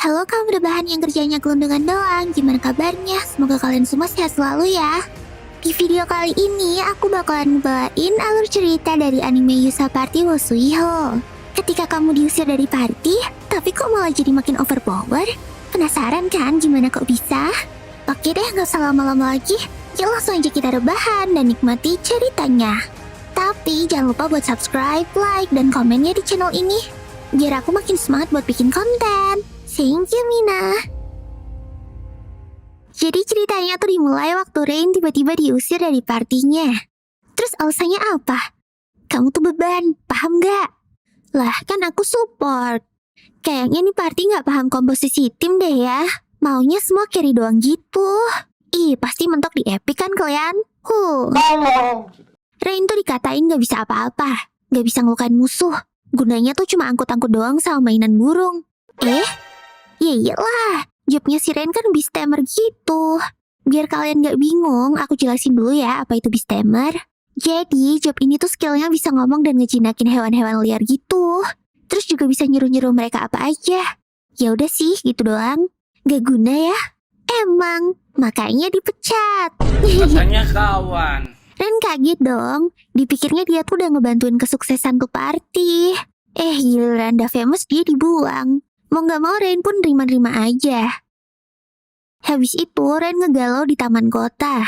Halo kaum rebahan yang kerjanya gelundungan doang, gimana kabarnya? Semoga kalian semua sehat selalu ya. Di video kali ini, aku bakalan ngebawain alur cerita dari anime Yusa Party wo Suiho. Ketika kamu diusir dari party, tapi kok malah jadi makin overpower? Penasaran kan gimana kok bisa? Oke deh, gak usah lama-lama lagi. Yuk langsung aja kita rebahan dan nikmati ceritanya. Tapi jangan lupa buat subscribe, like, dan komennya di channel ini, biar aku makin semangat buat bikin konten. Thank you, Mina. Jadi ceritanya tuh dimulai waktu Rain tiba-tiba diusir dari partinya. Terus alasannya apa? Kamu tuh beban, paham gak? Lah, kan aku support. Kayaknya nih party gak paham komposisi tim deh ya. Maunya semua carry doang gitu. Ih, pasti mentok di epic kan kalian? Rain tuh dikatain gak bisa apa-apa. Gak bisa ngelukain musuh. Gunanya tuh cuma angkut-angkut doang sama mainan burung. Ya iyalah, jobnya si Rain kan beastamer gitu. Biar kalian gak bingung, aku jelasin dulu ya apa itu beastamer. Jadi, job ini tuh skillnya bisa ngomong dan ngejinakin hewan-hewan liar gitu. Terus juga bisa nyuruh-nyuruh mereka apa aja. Ya udah sih, gitu doang. Gak guna ya? Emang, makanya dipecat. Katanya kawan. Ren kaget dong, dipikirnya dia tuh udah ngebantuin kesuksesan tuh party. Giliran udah famous dia dibuang. Mau gak mau Ren pun nerima-nerima aja. Habis itu Ren ngegalau di taman kota.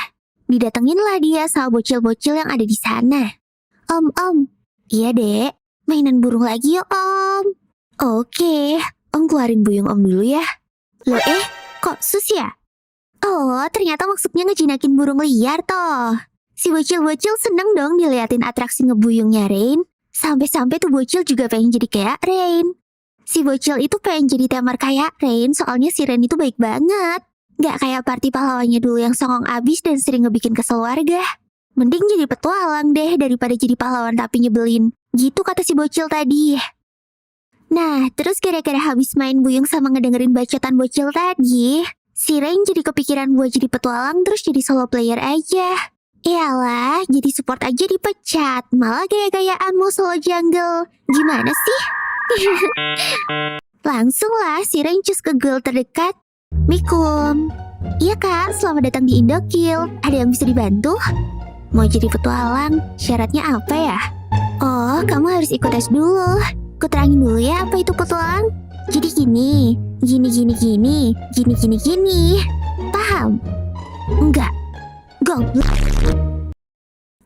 Didatengin lah dia sama bocil-bocil yang ada di sana. Om. Iya dek, mainan burung lagi yuk om. Oke, om keluarin buyung om dulu ya. Loh kok sus ya? Oh, ternyata maksudnya ngejinakin burung liar toh. Si bocil-bocil seneng dong diliatin atraksi ngebuyungnya Rain. Sampai-sampai tuh bocil juga pengen jadi kayak Rain. Si bocil itu pengen jadi temer kayak Rain, soalnya si Rain itu baik banget. Gak kayak party pahlawannya dulu yang songong abis dan sering ngebikin kesel warga. Mending jadi petualang deh daripada jadi pahlawan tapi nyebelin. Gitu kata si bocil tadi. Nah, terus gara-gara habis main buyung sama ngedengerin bacotan bocil tadi, si Rain jadi kepikiran buat jadi petualang terus jadi solo player aja. Iyalah, jadi support aja dipecat. Malah gaya-gayaan mau solo jungle. Gimana sih? Langsung lah si Rain cus ke girl terdekat. Mikum. Iya kak, selamat datang di Indokill. Ada yang bisa dibantu? Mau jadi petualang, syaratnya apa ya? Oh, kamu harus ikut tes dulu. Kuterangin dulu ya apa itu petualang. Jadi gini. Paham? Enggak. Goblok.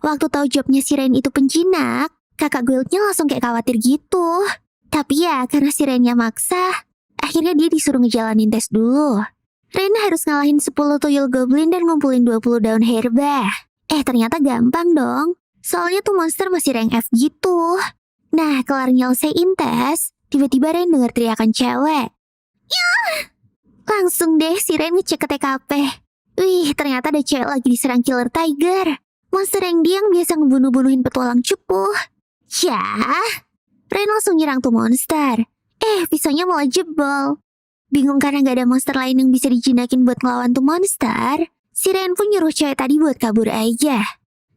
Waktu tahu jobnya si Rain itu penjinak, kakak guildnya langsung kayak khawatir gitu. Tapi ya, karena si Rainnya maksa, akhirnya dia disuruh ngejalanin tes dulu. Rain harus ngalahin 10 tuyul goblin dan ngumpulin 20 daun herba. Ternyata gampang dong. Soalnya tuh monster masih rank F gitu. Nah, kelar nyelesain tes, tiba-tiba Rain dengar teriakan cewek. Yah! Langsung deh si Rain ngecek ke TKP. Wih, ternyata ada cewek lagi diserang killer tiger. Monster yang dia yang biasa ngebunuh-bunuhin petualang cupu. Yah! Rain langsung nyerang tuh monster. Pisaunya malah jebol. Bingung karena gak ada monster lain yang bisa dijinakin buat ngelawan tuh monster, si Rain pun nyuruh cewek tadi buat kabur aja.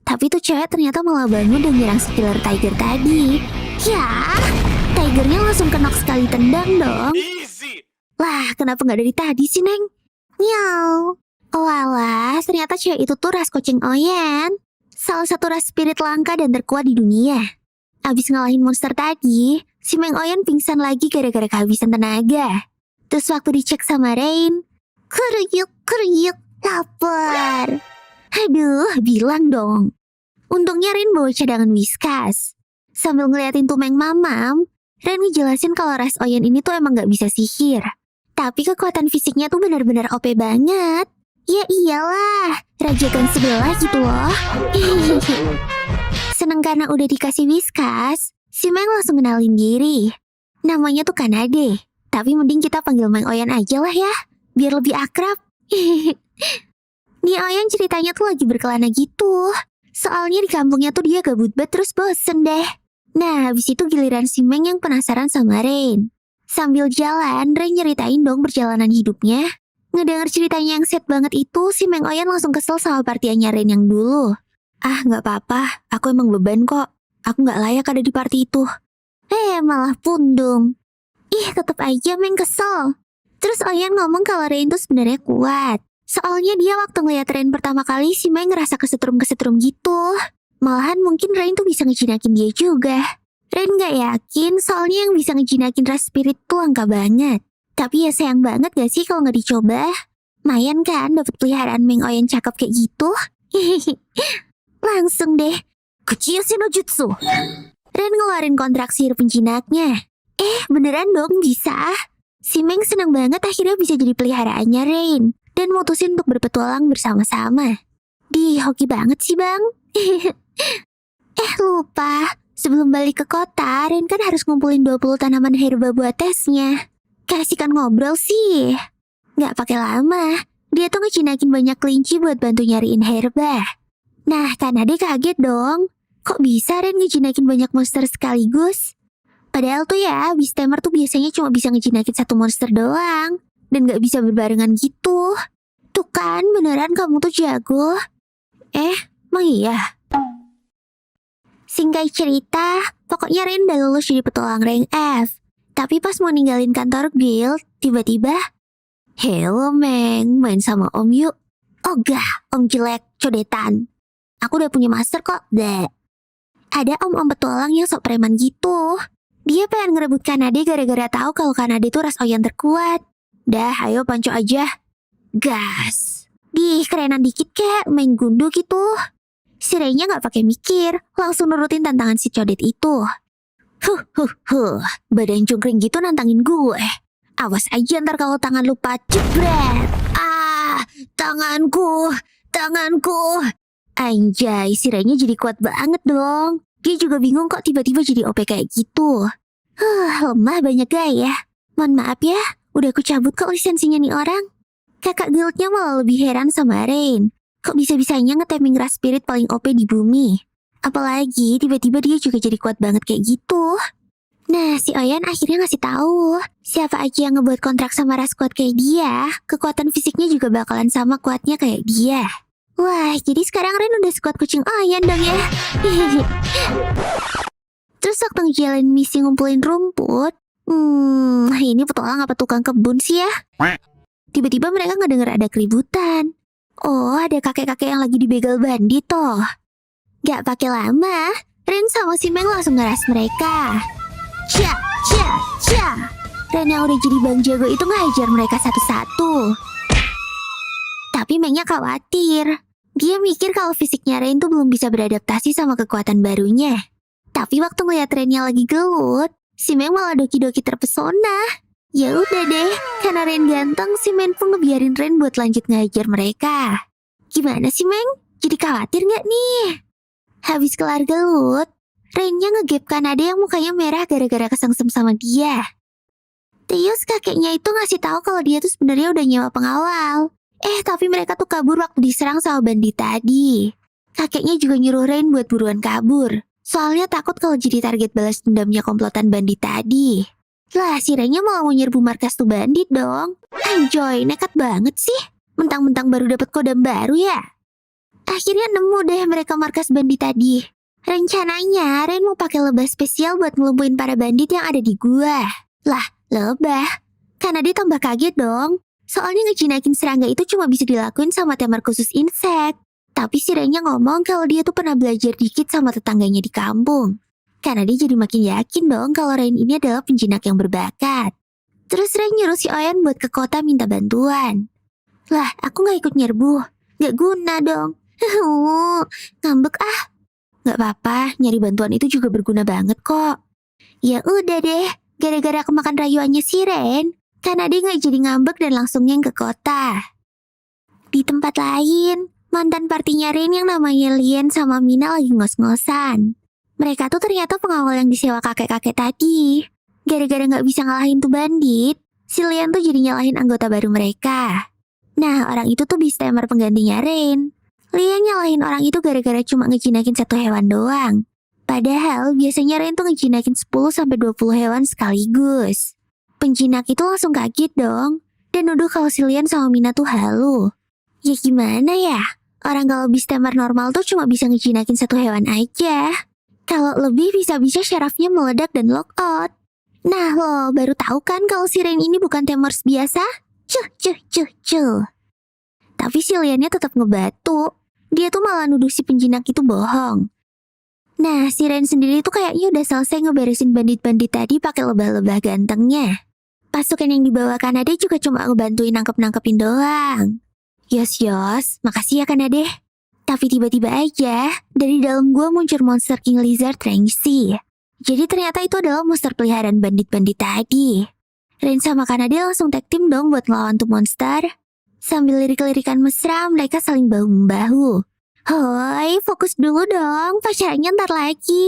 Tapi tuh cewek ternyata malah bangun dan nyerang si killer tiger tadi. Yah! Tigernya langsung knock sekali tendang dong. Easy. Lah, kenapa gak dari tadi sih, Neng? Miau. Oh alah, ternyata cewek itu tuh ras kucing Oyen. Salah satu ras spirit langka dan terkuat di dunia. Abis ngalahin monster tadi, si Meng Oyen pingsan lagi gara-gara kehabisan tenaga. Terus waktu dicek sama Rain, keruyuk, lapar. Aduh, bilang dong. Untungnya Rain bawa cadangan Whiskas. Sambil ngeliatin tuh Meng Mamam, Rain ngejelasin kalau ras Oyen ini tuh emang gak bisa sihir. Tapi kekuatan fisiknya tuh benar-benar OP banget. Ya iyalah, raja gang sebelah gitu loh. Seneng karena udah dikasih Whiskas, si Meng langsung kenalin diri. Namanya tuh Kanade, tapi mending kita panggil Meng Oyen aja lah ya, biar lebih akrab. Nih Oyen ceritanya tuh lagi berkelana gitu. Soalnya di kampungnya tuh dia gabut banget terus bosen deh. Nah, habis itu giliran si Meng yang penasaran sama Rain. Sambil jalan, Rain nyeritain dong perjalanan hidupnya. Ngedenger ceritanya yang sad banget itu, si Meng Oyen langsung kesel sama partiannya Rain yang dulu. Gak apa-apa, aku emang beban kok. Aku gak layak ada di party itu. Malah pundung. Tetep aja Meng kesel. Terus Oyan ngomong kalau Rain tuh sebenarnya kuat. Soalnya dia waktu ngeliat Rain pertama kali si Mei ngerasa kesetrum-kesetrum gitu. Malahan mungkin Rain tuh bisa ngejinakin dia juga. Rain gak yakin soalnya yang bisa ngejinakin ras spirit tuh langka banget. Tapi ya sayang banget gak sih kalau gak dicoba? Mayan kan dapet peliharaan Meng Oyan cakep kayak gitu? Langsung deh. Kuchiyoshi no jutsu. Rain ngeluarin kontrak sihir penjinaknya. Beneran dong bisa. Si Meng senang banget akhirnya bisa jadi peliharaannya Rain. Dan mutusin untuk berpetualang bersama-sama. Hoki banget sih bang. Lupa. Sebelum balik ke kota, Rain kan harus ngumpulin 20 tanaman herba buat tesnya. Kasihkan ngobrol sih. Nggak pakai lama. Dia tuh ngejinakin banyak kelinci buat bantu nyariin herba. Nah, Kanade kaget dong. Kok bisa Rain ngejinakin banyak monster sekaligus? Padahal tuh ya, Beastamer tuh biasanya cuma bisa ngejinakin satu monster doang. Dan gak bisa berbarengan gitu. Tuh kan, beneran kamu tuh jago. Emang iya? Singkat cerita, pokoknya Rain udah lulus jadi petualang rank F. Tapi pas mau ninggalin kantor guild, tiba-tiba, "Hello Meng, main sama om yuk." "Ogah, om jelek, codetan. Aku udah punya master kok, dek." Ada om-om petualang yang sok preman gitu. Dia pengen ngerebut Kanade gara-gara tahu kalau Kanade tuh ras Oyan terkuat. Dah, ayo panco aja. Gas. Kerenan dikit kek, main gundu gitu. Si Rey-nya gak pakai mikir, langsung nurutin tantangan si codet itu. Badan cungkring gitu nantangin gue. Awas aja ntar kalau tangan lupa jebret. Tanganku. Anjay, si Rey-nya jadi kuat banget dong. Dia juga bingung kok tiba-tiba jadi OP kayak gitu. Lemah banyak gaya. Mohon maaf ya, udah aku cabut kok lisensinya nih orang. Kakak guildnya malah lebih heran sama Rain. Kok bisa-bisanya ngeteming ras spirit paling OP di bumi? Apalagi tiba-tiba dia juga jadi kuat banget kayak gitu. Nah, si Oyan akhirnya ngasih tahu siapa aja yang ngebuat kontrak sama ras kuat kayak dia, kekuatan fisiknya juga bakalan sama kuatnya kayak dia. Wah, jadi sekarang Rain udah sekuat kucing Oyan dong ya. Terus waktu ngejalanin misi ngumpulin rumput, ini petualang apa tukang kebun sih ya? Tiba-tiba mereka ngedenger ada keributan. Oh, ada kakek-kakek yang lagi dibegal bandit toh. Gak pakai lama, Rain sama si Meng langsung ngeras mereka. Cia. Rain yang udah jadi bang jago itu ngajar mereka satu-satu. Tapi Mengnya khawatir. Dia mikir kalau fisiknya Rain tuh belum bisa beradaptasi sama kekuatan barunya. Tapi waktu ngeliat Rainnya lagi gelut, si Meng malah doki-doki terpesona. Ya udah deh, karena Rain ganteng, si Meng pun ngebiarin Rain buat lanjut ngajar mereka. Gimana sih Meng? Jadi khawatir gak nih? Habis kelar gelut, Rainnya ngegap Kanade yang mukanya merah gara-gara kesengsem sama dia. Terus kakeknya itu ngasih tahu kalau dia tuh sebenarnya udah nyewa pengawal. Tapi mereka tuh kabur waktu diserang sama bandit tadi. Kakeknya juga nyuruh Rain buat buruan kabur. Soalnya takut kalau jadi target balas dendamnya komplotan bandit tadi. Lah, si Rainnya malah mau nyerbu markas tuh bandit dong. Anjoy, nekat banget sih. Mentang-mentang baru dapat kodam baru ya. Akhirnya nemu deh mereka markas bandit tadi. Rencananya Rain mau pakai lebah spesial buat ngelumpuhin para bandit yang ada di gua. Lah, lebah? Karena dia tambah kaget dong. Soalnya ngejinakin serangga itu cuma bisa dilakuin sama temer khusus insek. Tapi si Rainnya ngomong kalau dia tuh pernah belajar dikit sama tetangganya di kampung. Karena dia jadi makin yakin dong kalau Rain ini adalah penjinak yang berbakat. Terus Rain nyuruh si Oyan buat ke kota minta bantuan. Lah, aku gak ikut nyerbu. Gak guna dong. Ngambek ah. Gak apa-apa, nyari bantuan itu juga berguna banget kok. Ya udah deh, gara-gara kemakan rayuannya si Rain, karena dia gak jadi ngambek dan langsung yang ke kota. Di tempat lain, mantan partinya Rain yang namanya Lien sama Mina lagi ngos-ngosan. Mereka tuh ternyata pengawal yang disewa kakek-kakek tadi. Gara-gara gak bisa ngalahin tuh bandit, si Lien tuh jadi nyalahin anggota baru mereka. Nah, orang itu tuh Beastamer penggantinya Rain. Lien nyalahin orang itu gara-gara cuma ngejinakin satu hewan doang. Padahal biasanya Rain tuh ngejinakin 10-20 hewan sekaligus. Penjinak itu langsung kaget dong, dan nuduh kalau si Lien sama Mina tuh halu. Ya gimana ya? Orang kalau Beastamer normal tuh cuma bisa ngejinakin satu hewan aja. Kalau lebih bisa-bisa syarafnya meledak dan lock out. Nah lo, baru tahu kan kalau si Rain ini bukan Temors biasa? Cuh. Tapi si Liannya tetap ngebatu. Dia tuh malah nuduh si penjinak itu bohong. Nah, si Rain sendiri tuh kayaknya udah selesai ngeberesin bandit-bandit tadi pakai lebah-lebah gantengnya. Pasukan yang dibawa Kanade juga cuma ngebantuin nangkep-nangkepin doang. Yos, makasih ya Kanade. Tapi tiba-tiba aja, dari dalam gua muncul monster King Lizard Rangsi. Jadi ternyata itu adalah monster peliharaan bandit-bandit tadi. Rain sama Kanade langsung tag team dong buat ngelawan tuh monster. Sambil lirik-lirikan mesra, mereka saling bahu-membahu. Hoi, fokus dulu dong, pacarnya ntar lagi.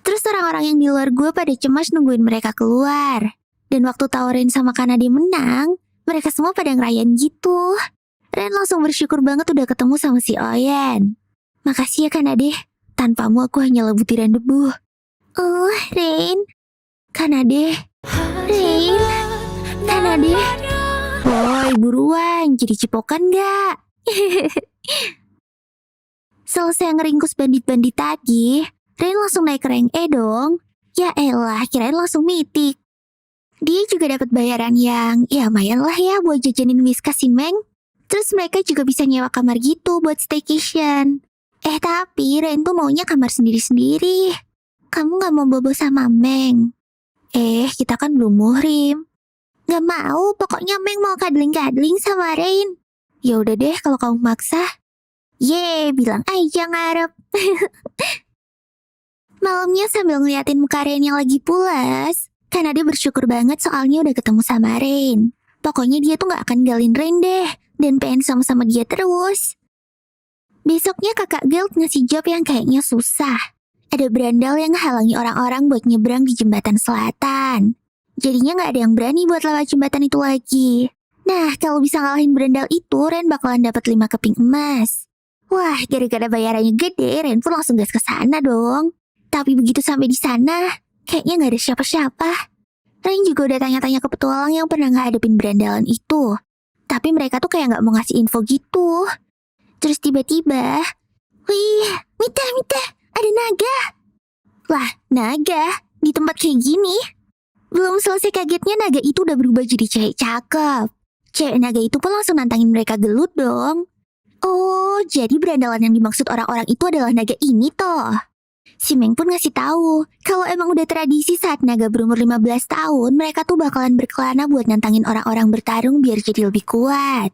Terus orang-orang yang di luar gue pada cemas nungguin mereka keluar. Dan waktu tahu Rain sama Kanade menang, mereka semua pada ngerayain gitu. Rain langsung bersyukur banget udah ketemu sama si Oyen. Makasih ya Kanade, tanpamu aku hanya butiran debu. Oh, Rain. Kanade. Rain. Kanade. Woi, buruan, jadi cipokan gak? Selesai ngeringkus bandit-bandit tadi, Rain langsung naik ke rank E dong. Ya elah, kirain langsung mitik. Dia juga dapat bayaran yang, ya lumayan lah ya buat jajanin whiskas si Meng. Terus mereka juga bisa nyewa kamar gitu buat staycation. Tapi Rain tuh maunya kamar sendiri-sendiri. Kamu gak mau bobo sama Meng? Kita kan belum muhrim. Gak mau, pokoknya Meng mau kadling-kadling sama Rain. Ya udah deh kalau kamu maksa. Bilang aja ngarep. Malamnya sambil ngeliatin muka Rain yang lagi pulas, Kanade bersyukur banget soalnya udah ketemu sama Rain. Pokoknya dia tuh gak akan galin Rain deh, dan pengen sama-sama dia terus. Besoknya kakak Guild ngasih job yang kayaknya susah. Ada berandal yang halangi orang-orang buat nyebrang di jembatan selatan. Jadinya gak ada yang berani buat lewat jembatan itu lagi. Nah, kalau bisa ngalahin berandal itu, Rain bakalan dapat 5 keping emas. Wah, gara-gara bayarannya gede, Rain pun langsung gas ke sana dong. Tapi begitu sampai di sana, kayaknya gak ada siapa-siapa. Rain juga udah tanya-tanya ke petualang yang pernah ngehadapin berandalan itu. Tapi mereka tuh kayak gak mau ngasih info gitu. Terus tiba-tiba, wih, Mita, ada naga. Lah, naga? Di tempat kayak gini? Belum selesai kagetnya, naga itu udah berubah jadi cewek cakep. Cewek naga itu pun langsung nantangin mereka gelut dong. Oh, jadi berandalan yang dimaksud orang-orang itu adalah naga ini toh. Si Meng pun ngasih tahu kalau emang udah tradisi saat naga berumur 15 tahun, mereka tuh bakalan berkelana buat nantangin orang-orang bertarung biar jadi lebih kuat.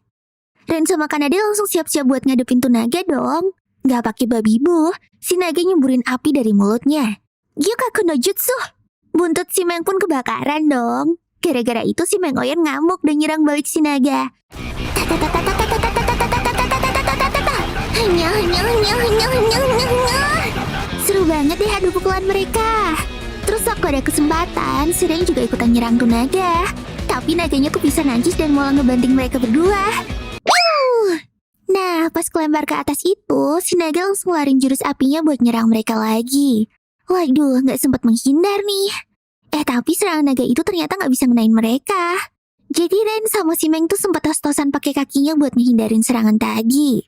Ren sama Kanade langsung siap-siap buat ngadepin tuh naga dong. Gak pakai babi bu, si naga nyemburin api dari mulutnya. Gyukaku no jutsu. Buntut si Meng pun kebakaran dong. Gara-gara itu si Meng Oyen ngamuk dan nyerang balik si naga. Seru banget deh adu pukulan mereka. Terus waktu ada kesempatan, si Rain juga ikutan nyerang tuh naga. Tapi naganya tuh bisa najis dan malah ngebanting mereka berdua. Nah, pas kelempar ke atas itu, si naga langsung ngeluarin jurus apinya buat nyerang mereka lagi. Waduh, gak sempat menghindar nih. Tapi serangan naga itu ternyata gak bisa ngenain mereka. Jadi Rain sama si Meng tuh sempat tos-tosan pakai kakinya buat ngehindarin serangan tadi.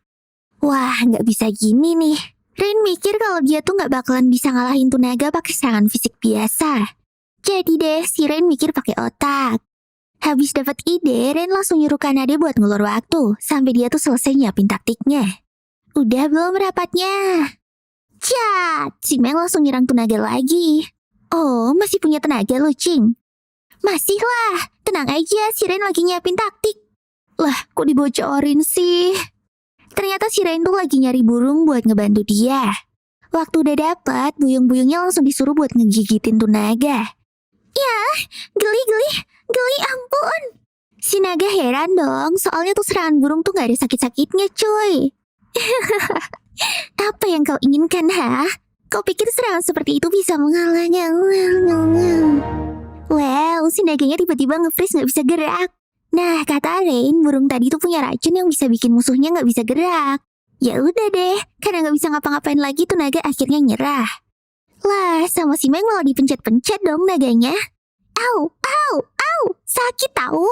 Wah, gak bisa gini nih. Rain mikir kalau dia tuh gak bakalan bisa ngalahin tuh naga pakai serangan fisik biasa. Jadi deh, si Rain mikir pakai otak. Habis dapat ide, Rain langsung nyuruh Kanade buat ngulur waktu sampai dia tuh selesai nyiapin taktiknya. Udah belum rapatnya? Cat! Si Meng langsung nyerang tuh naga lagi. Oh, masih punya tenaga lo, Cing? Masih lah, tenang aja, si Rain lagi nyiapin taktik. Lah, kok dibocorin sih? Ternyata si Rain tuh lagi nyari burung buat ngebantu dia. Waktu udah dapat, buyung-buyungnya langsung disuruh buat ngegigitin tuh naga. Ya, geli ampun. Si naga heran dong, soalnya tuh serangan burung tuh gak ada sakit-sakitnya cuy. Apa yang kau inginkan, ha? Kau pikir serangan seperti itu bisa mengalahnya? Well, si naganya tiba-tiba nge-freeze gak bisa gerak. Nah, kata Rain, burung tadi tuh punya racun yang bisa bikin musuhnya gak bisa gerak. Ya udah deh, karena gak bisa ngapa-ngapain lagi tuh naga akhirnya nyerah. Lah, sama si Meng malah dipencet-pencet dong naganya. Au, sakit tahu.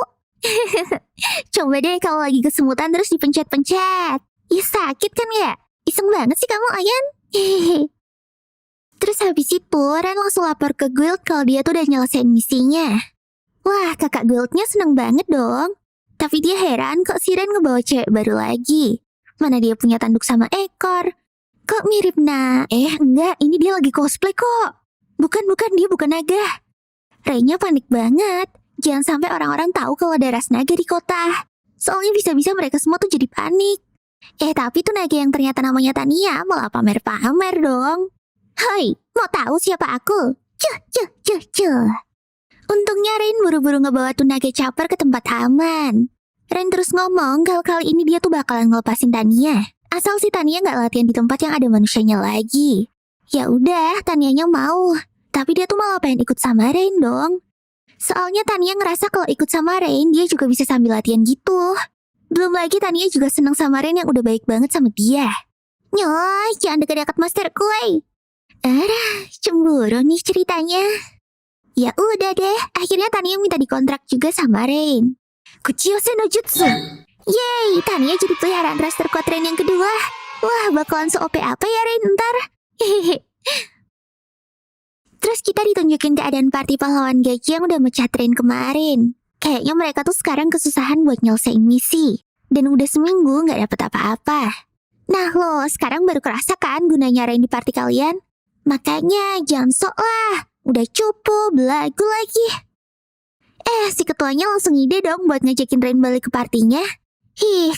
Coba deh kalau lagi kesemutan terus dipencet-pencet. Ya sakit kan ya? Iseng banget sih kamu, Ayan. Terus habis itu Ren langsung lapor ke guild kalau dia tuh udah nyelesain misinya. Wah, kakak guildnya seneng banget dong. Tapi dia heran kok si Ren ngebawa cewek baru lagi. Mana dia punya tanduk sama ekor. Kok mirip enggak, ini dia lagi cosplay kok. Bukan, dia bukan naga. Rennya panik banget. Jangan sampai orang-orang tahu kalau ada ras naga di kota. Soalnya bisa-bisa mereka semua tuh jadi panik. Tapi tuh naga yang ternyata namanya Tania malah pamer-pamer dong. Hoi, mau tahu siapa aku? Cuh. Untungnya Ren buru-buru ngebawa tuh naga caper ke tempat aman. Ren terus ngomong kalau kali ini dia tuh bakalan ngelepasin Tania. Asal si Tania nggak latihan di tempat yang ada manusianya lagi. Ya udah, Tanianya mau. Tapi dia tuh malah pengen ikut sama Ren dong. Soalnya Tania ngerasa kalau ikut sama Ren, dia juga bisa sambil latihan gitu. Belum lagi Tania juga seneng sama Ren yang udah baik banget sama dia. Nyoy, jangan dekat-dekat master kue. Cemburu nih ceritanya. Ya udah deh, akhirnya Tania minta dikontrak juga sama Ren. Kuchiyose no Jutsu. Yeay, Tania jadi peliharaan ras terkuat Ren yang kedua. Wah, bakalan se-OP apa ya Ren ntar? Hehehe. Terus kita ditunjukin keadaan party pahlawan gaji yang udah mecah Ren kemarin. Kayaknya mereka tuh sekarang kesusahan buat nyelesain misi. Dan udah seminggu nggak dapet apa-apa. Nah lo, sekarang baru kerasa kan gunanya Ren di party kalian? Makanya jangan sok lah. Udah cupu, belagu lagi. Si ketuanya langsung ide dong buat ngajakin Ren balik ke partinya.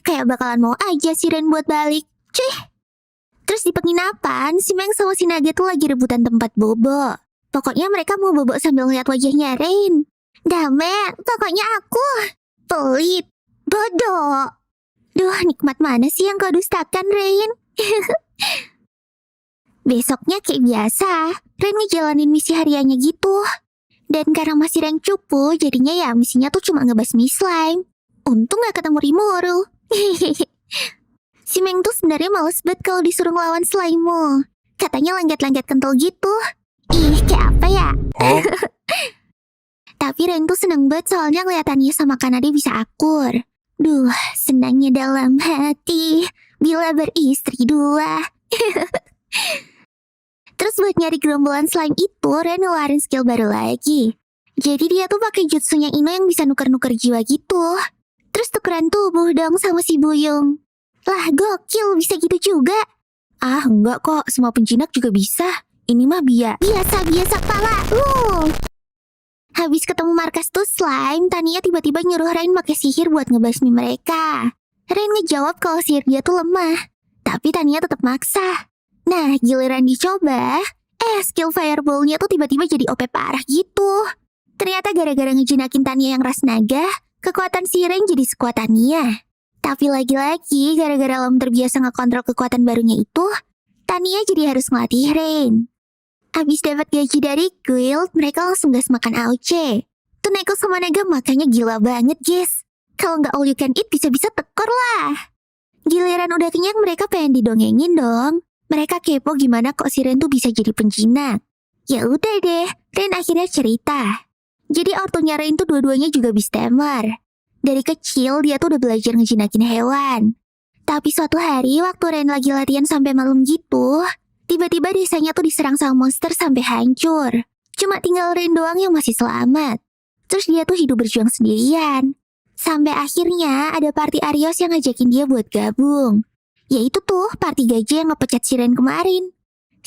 Kayak bakalan mau aja si Ren buat balik. Cuy. Terus di penginapan, si Meng sama si Naga tuh lagi rebutan tempat bobo. Pokoknya mereka mau bobo sambil ngeliat wajahnya Ren. Dame, pokoknya aku. Pelit. Bodoh. Duh, nikmat mana sih yang kau dustakan, Ren? Besoknya kayak biasa, Ren ngejalanin misi hariannya gitu. Dan karena masih rank cupu, jadinya ya misinya tuh cuma ngebasmi slime. Untung gak ketemu Rimuru. Si Meng tuh sebenarnya males banget kalau disuruh ngelawan slime-mu. Katanya lengket-lengket kental gitu. Kayak apa ya? Tapi Ren tuh seneng banget soalnya ngeliatannya sama Kanade bisa akur. Duh, senangnya dalam hati bila beristri dua. Terus buat nyari gerombolan slime itu, Ren ngeluarin skill baru lagi. Jadi dia tuh pakai jutsunya Ino yang bisa nuker-nuker jiwa gitu. Terus tukeran tubuh dong sama si Buyung. Lah gokil, bisa gitu juga. Enggak kok, semua penjinak juga bisa. Ini mah biasa kepala. Habis ketemu markas tuh slime, Tania tiba-tiba nyuruh Ren pakai sihir buat ngebasmi mereka. Ren ngejawab kalau sihir dia tuh lemah. Tapi Tania tetap maksa. Nah, giliran dicoba, skill fireball-nya tuh tiba-tiba jadi OP parah gitu. Ternyata gara-gara ngejinakin Tania yang ras naga, kekuatan si Ren jadi sekuat Tania. Tapi lagi-lagi, gara-gara Lom terbiasa ngekontrol kekuatan barunya itu, Tania jadi harus ngelatih Ren. Abis dapat gaji dari guild, mereka langsung gas makan AOC. Tuh Neko sama Naga makannya gila banget, guys. Kalau nggak all you can eat, bisa-bisa tekor lah. Giliran udah kenyang, mereka pengen didongengin dong. Mereka kepo gimana kok si Ren tuh bisa jadi penjinak. Ya udah deh, Ren akhirnya cerita. Jadi ortunya Ren tuh dua-duanya juga beastamer. Dari kecil dia tuh udah belajar ngejinakin hewan. Tapi suatu hari waktu Ren lagi latihan sampai malam gitu, tiba-tiba desanya tuh diserang sama monster sampai hancur. Cuma tinggal Ren doang yang masih selamat. Terus dia tuh hidup berjuang sendirian. Sampai akhirnya ada party Arios yang ngajakin dia buat gabung. Yaitu tuh party gajah yang ngepecat si Ren kemarin.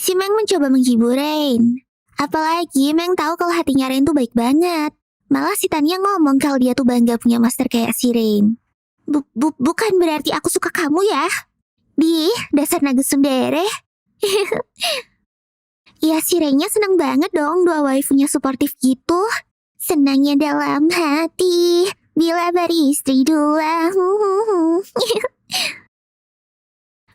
Si Meng mencoba menghibur Ren. Apalagi Meng tahu kalau hatinya Ren tuh baik banget. Malah si Tania ngomong kalau dia tuh bangga punya master kayak si Ren. Bukan berarti aku suka kamu ya. Dasar naga sundere. Ya si Rennya seneng banget dong dua waifunya suportif gitu. Senangnya dalam hati bila beristri dua.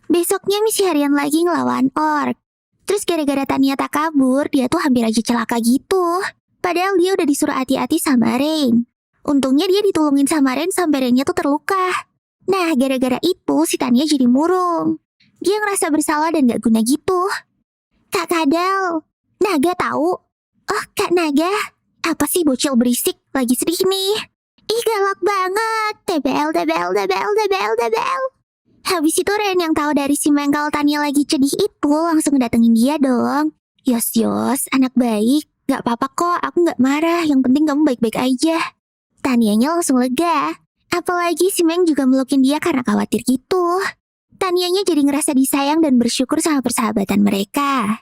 Besoknya misi harian lagi ngelawan orc. Terus gara-gara Tania tak kabur, dia tuh hampir aja celaka gitu. Padahal dia udah disuruh hati-hati sama Ren. Untungnya dia ditolongin sama Ren sampai Rennya tuh terluka. Nah, gara-gara itu si Tania jadi murung. Dia ngerasa bersalah dan gak guna gitu. Kak Kadal, Naga tahu? Oh, Kak Naga, apa sih bocil berisik? Lagi sedih nih. Ih, galak banget. TBL. Habis itu Ren yang tahu dari si Meng kalau Tania lagi sedih itu langsung datengin dia dong. Yos, anak baik. Gak apa-apa kok, aku gak marah. Yang penting kamu baik-baik aja. Tanianya langsung lega. Apalagi si Meng juga melukin dia karena khawatir gitu. Tanianya jadi ngerasa disayang dan bersyukur sama persahabatan mereka.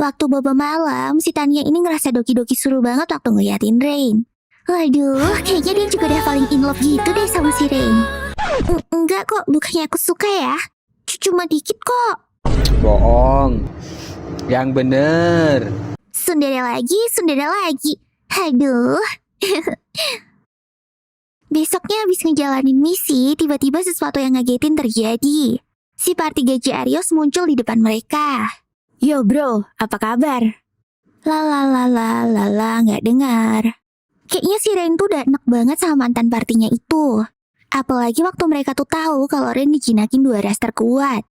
Waktu bobo malam, si Tania ini ngerasa doki-doki seru banget waktu ngeliatin Rain. Waduh, kayaknya dia juga udah paling in love gitu deh sama si Rain. Enggak kok, bukannya aku suka ya. Cuma dikit kok. Bohong. Yang bener. Sundere lagi. Aduh. Besoknya habis ngejalanin misi, tiba-tiba sesuatu yang ngagetin terjadi. Si party gaji Arios muncul di depan mereka. Yo bro, apa kabar? Lala, nggak dengar. Kayaknya si Rain tuh udah enak banget sama mantan partinya itu. Apalagi waktu mereka tuh tahu kalau Rain dijinakin 2 ras terkuat.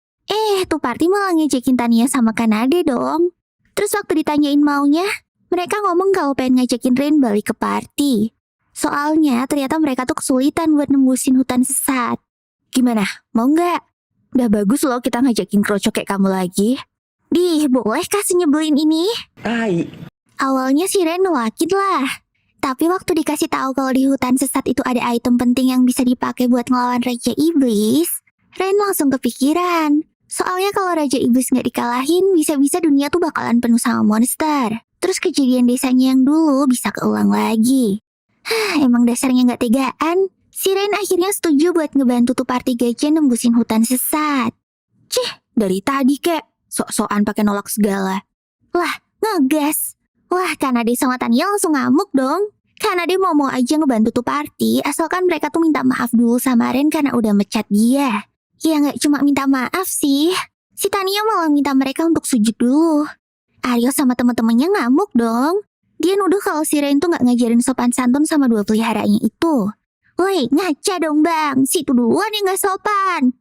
Tuh party malah ngejekin Tania sama Kanade dong. Terus waktu ditanyain maunya, mereka ngomong kalau pengen ngajakin Rain balik ke party. Soalnya ternyata mereka tuh kesulitan buat nembusin hutan sesat. Gimana, mau nggak? Udah bagus loh kita ngajakin krocok kayak kamu lagi. Boleh kasih nyebelin ini? Awalnya si Rain nolakin lah. Tapi waktu dikasih tahu kalau di hutan sesat itu ada item penting yang bisa dipakai buat ngelawan Raja Iblis, Rain langsung kepikiran. Soalnya kalau Raja Iblis nggak dikalahin, bisa-bisa dunia tuh bakalan penuh sama monster. Terus kejadian desanya yang dulu bisa keulang lagi. Emang dasarnya nggak tegaan. Si Rain akhirnya setuju buat ngebantu tuh party gajah nembusin hutan sesat. Dari tadi kek, sok-sokan pakai nolak segala. Lah, ngegas. Wah, Kanade sama Tania langsung ngamuk dong. Kanade mau aja ngebantu tuh party, asalkan mereka tuh minta maaf dulu sama Rain karena udah mecat dia. Ya nggak cuma minta maaf sih. Si Tania malah minta mereka untuk sujud dulu. Arios sama temen-temennya ngamuk dong. Dia nuduh kalau si Rain tuh nggak ngajarin sopan santun sama 2 peliharaannya itu. Woi, ngaca dong bang, si itu duluan yang nggak sopan.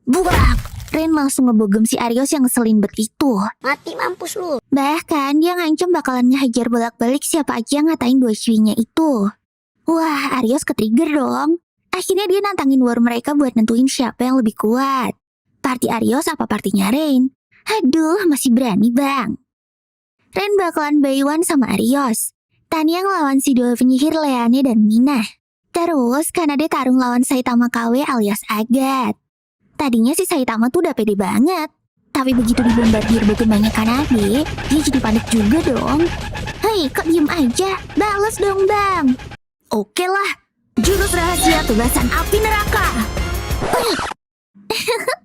Buak! Rain langsung ngebogem si Arios yang ngeselin bet itu. Mati mampus lu. Bahkan dia ngancam bakalan ngehajar bolak-balik siapa aja yang ngatain 2 cuinya itu. Wah, Arios ketrigger dong. Akhirnya dia nantangin war mereka buat nentuin siapa yang lebih kuat. Party Arios apa partinya Rain? Aduh, masih berani bang. Rain bakalan by one sama Arios. Tania ngelawan si 2 penyihir Leane dan Mina. Terus Kanade tarung lawan Saitama KW alias Agat. Tadinya si Saitama tuh udah pede banget. Tapi begitu dibombardir bagaimana Kanade, dia jadi panik juga dong. Hei, kok diem aja? Bales dong bang. Oke lah. Jurus rahasia tugasan api neraka.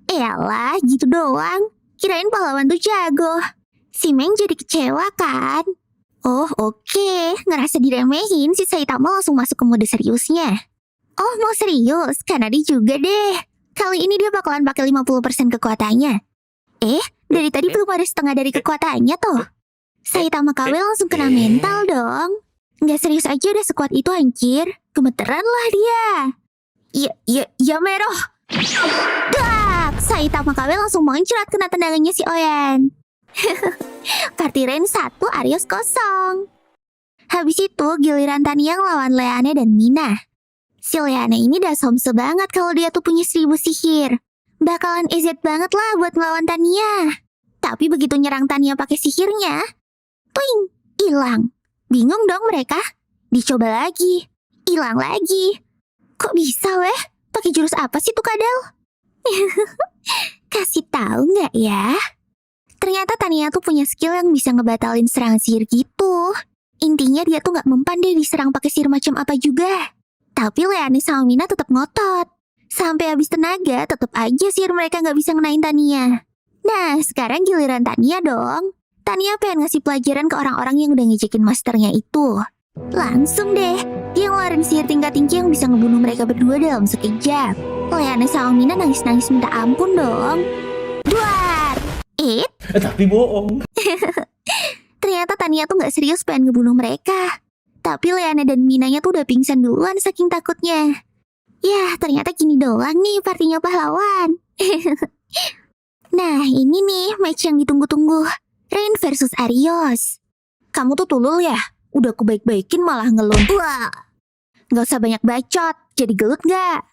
Eyalah, gitu doang. Kirain pahlawan tuh jago. Si Meng jadi kecewa kan? Oh oke, ngerasa diremehin si Saitama langsung masuk ke mode seriusnya. Oh mau serius? Kanade juga deh. Kali ini dia bakalan pakai 50% kekuatannya. Dari tadi belum ada setengah dari kekuatannya tuh. Saitama KW langsung kena mental dong. Nggak serius aja udah sekuat itu anjir. Gemeteran lah dia. Ya Meroh. Dak! Saitama KW langsung muncrat kena tendangannya si Oyan. Party Rain 1, Arios 0. Habis itu giliran Tania ngelawan Leane dan Mina. Si Leane ini dah somse banget kalau dia tuh punya 1000 sihir. Bakalan EZ banget lah buat ngelawan Tania. Tapi begitu nyerang Tania pakai sihirnya, tuing, hilang. Bingung dong mereka. Dicoba lagi. Hilang lagi. Kok bisa weh? Pakai jurus apa sih tuh kadal? Kasih tahu nggak ya? Ternyata Tania tuh punya skill yang bisa ngebatalin serangan sihir gitu. Intinya dia tuh nggak mempan deh diserang pakai sihir macam apa juga. Tapi Leane sama Mina tetap ngotot. Sampai habis tenaga, tetap aja sihir mereka nggak bisa ngenain Tania. Nah, sekarang giliran Tania dong. Tania pengen ngasih pelajaran ke orang-orang yang udah ngejekin masternya itu. Langsung deh, dia ngeluarin sihir tingkat tinggi yang bisa ngebunuh mereka berdua dalam sekejap. Leane sama Mina nangis-nangis minta ampun dong. Duar! Tapi bohong. Ternyata Tania tuh gak serius pengen ngebunuh mereka. Tapi Leane dan Minanya tuh udah pingsan duluan saking takutnya. Yah, ternyata gini doang nih partinya pahlawan. Nah, ini nih match yang ditunggu-tunggu. Rain versus Arios. Kamu tuh tulul ya? Udah aku baik-baikin malah ngelun. Wah, gak usah banyak bacot, jadi gelut gak?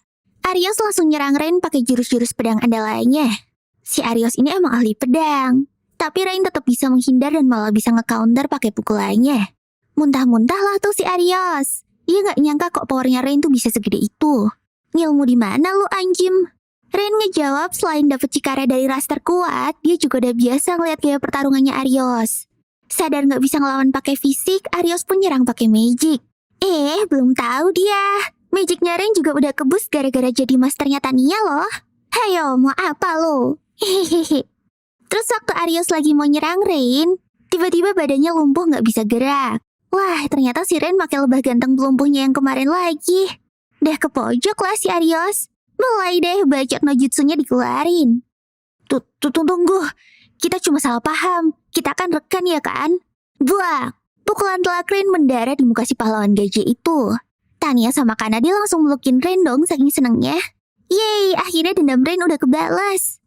Arios langsung nyerang Rain pakai jurus-jurus pedang andalannya. Si Arios ini emang ahli pedang. Tapi Rain tetap bisa menghindar dan malah bisa nge-counter pakai pukulannya. Muntah-muntah lah tuh si Arios. Dia nggak nyangka kok powernya Rain tuh bisa segede itu. Ngilmu di mana lu anjim? Rain ngejawab selain dapet Chikara dari ras terkuat, dia juga udah biasa ngeliat gaya pertarungannya Arios. Sadar nggak bisa ngelawan pakai fisik, Arios pun nyerang pakai magic. Belum tahu dia. Magicnya Rain juga udah kebus gara-gara jadi masternya Tania loh. Hayo, mau apa lo? Hehehe. Terus waktu Arios lagi mau nyerang Rain, tiba-tiba badannya lumpuh nggak bisa gerak. Wah, ternyata si Rain pakai lebah ganteng pelumpuhnya yang kemarin lagi. Dah ke pojok lah si Arios. Mulai deh bajak no jutsunya dikeluarin. Tunggu. Kita cuma salah paham. Kita kan rekan ya kan? Buang. Pukulan telak Rain mendarat di muka si pahlawan gajah itu. Tania sama Kanade langsung melukin Rain dong saking senengnya. Yeay, akhirnya dendam Rain udah kebalas.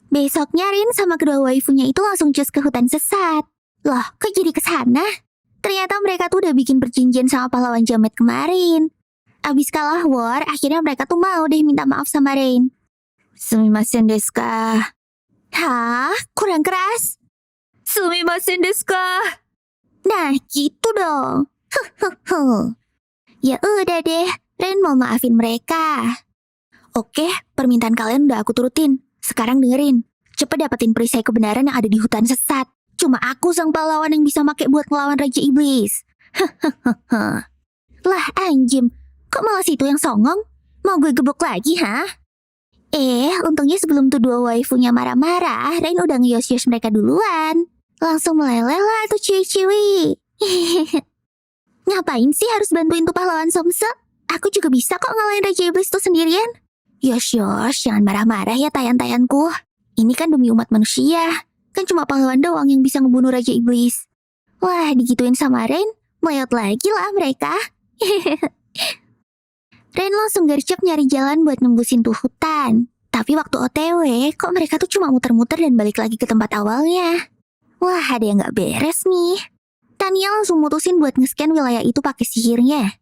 Besoknya Rain sama kedua waifunya itu langsung cus ke hutan sesat. Loh, kok jadi kesana? Ternyata mereka tuh udah bikin perjanjian sama pahlawan jamet kemarin. Abis kalah war, akhirnya mereka tuh mau deh minta maaf sama Rain. Sumimasen desu ka? Hah? Kurang keras? Sumimasen desu ka? Nah, gitu dong. Ya udah deh, Rain mau maafin mereka. Oke, permintaan kalian udah aku turutin. Sekarang dengerin, cepet dapetin perisai kebenaran yang ada di hutan sesat. Cuma aku sang pahlawan yang bisa make buat ngelawan Raja Iblis. Lah anjim, kok malah situ yang songong? Mau gue gebuk lagi, ha? Untungnya sebelum tuh dua waifunya marah-marah, Rain udah ngeyos-yos mereka duluan. Langsung meleleh lah tuh ciwi-ciwi. Ngapain sih harus bantuin tuh pahlawan Somse? Aku juga bisa kok ngalahin Raja Iblis tuh sendirian. Yos, jangan marah-marah ya tayan-tayanku. Ini kan demi umat manusia. Kan cuma pahlawan doang yang bisa ngebunuh Raja Iblis. Wah, digituin sama Rain, meleot lagi lah mereka. Rain langsung gercep nyari jalan buat nembusin tuh hutan. Tapi waktu OTW, kok mereka tuh cuma muter-muter dan balik lagi ke tempat awalnya. Wah, ada yang gak beres nih. Tania langsung mutusin buat nge-scan wilayah itu pakai sihirnya.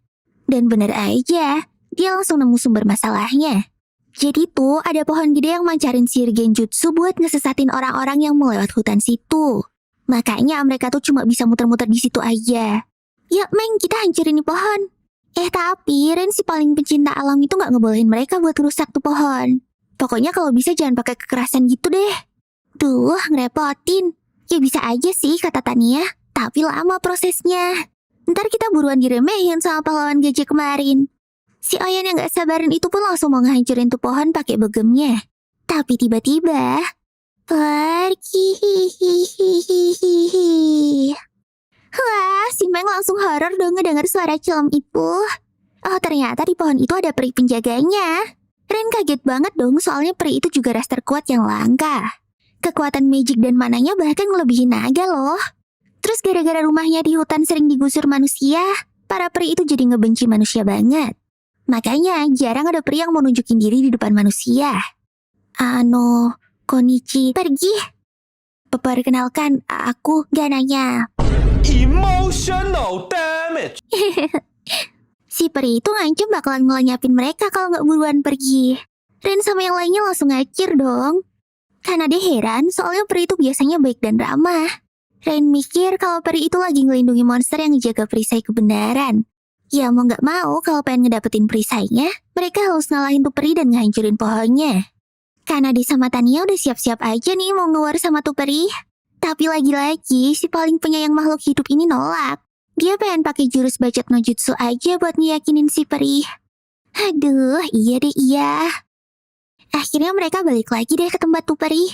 Dan bener aja, dia langsung nemu sumber masalahnya. Jadi tuh ada pohon gede yang mancarin sihir genjutsu buat ngesesatin orang-orang yang mau lewat hutan situ. Makanya mereka tuh cuma bisa muter-muter di situ aja. Ya Meng, kita hancurin nih pohon. Tapi Ren si paling pencinta alam itu gak ngebolehin mereka buat rusak tuh pohon. Pokoknya kalau bisa jangan pakai kekerasan gitu deh. Duh, ngerepotin. Ya bisa aja sih kata Tania, tapi lama prosesnya. Ntar kita buruan diremehin sama pahlawan gajah kemarin. Si Oyen yang gak sabarin itu pun langsung mau ngehancurin tuh pohon pakai begemnya. Tapi tiba-tiba pergi. Wah, si Meng langsung horor dong ngedenger suara celem itu. Oh, ternyata di pohon itu ada peri penjaganya. Ren kaget banget dong soalnya peri itu juga ras terkuat yang langka. Kekuatan magic dan mananya bahkan ngelebihin naga loh. Terus gara-gara rumahnya di hutan sering digusur manusia, para peri itu jadi ngebenci manusia banget. Makanya jarang ada peri yang mau nunjukin diri di depan manusia. Konichi, pergi. Perkenalkan, aku Gananya. Emotional damage. Si peri itu ngancem bakalan ngelenyapin mereka kalau nggak buruan pergi. Ren sama yang lainnya langsung ngacir dong. Karena dia heran soalnya peri itu biasanya baik dan ramah. Ren mikir kalau peri itu lagi ngelindungi monster yang ngejaga perisai kebenaran. Ya mau nggak mau kalau pengen ngedapetin perisainya, mereka harus ngalahin tuh peri dan ngehancurin pohonnya. Karena dia sama Tania udah siap-siap aja nih mau ngeluar sama tuh peri. Tapi lagi-lagi si paling penyayang makhluk hidup ini nolak. Dia pengen pakai jurus bacot no jutsu aja buat ngeyakinin si peri. Aduh, iya deh iya. Akhirnya mereka balik lagi deh ke tempat tuh peri.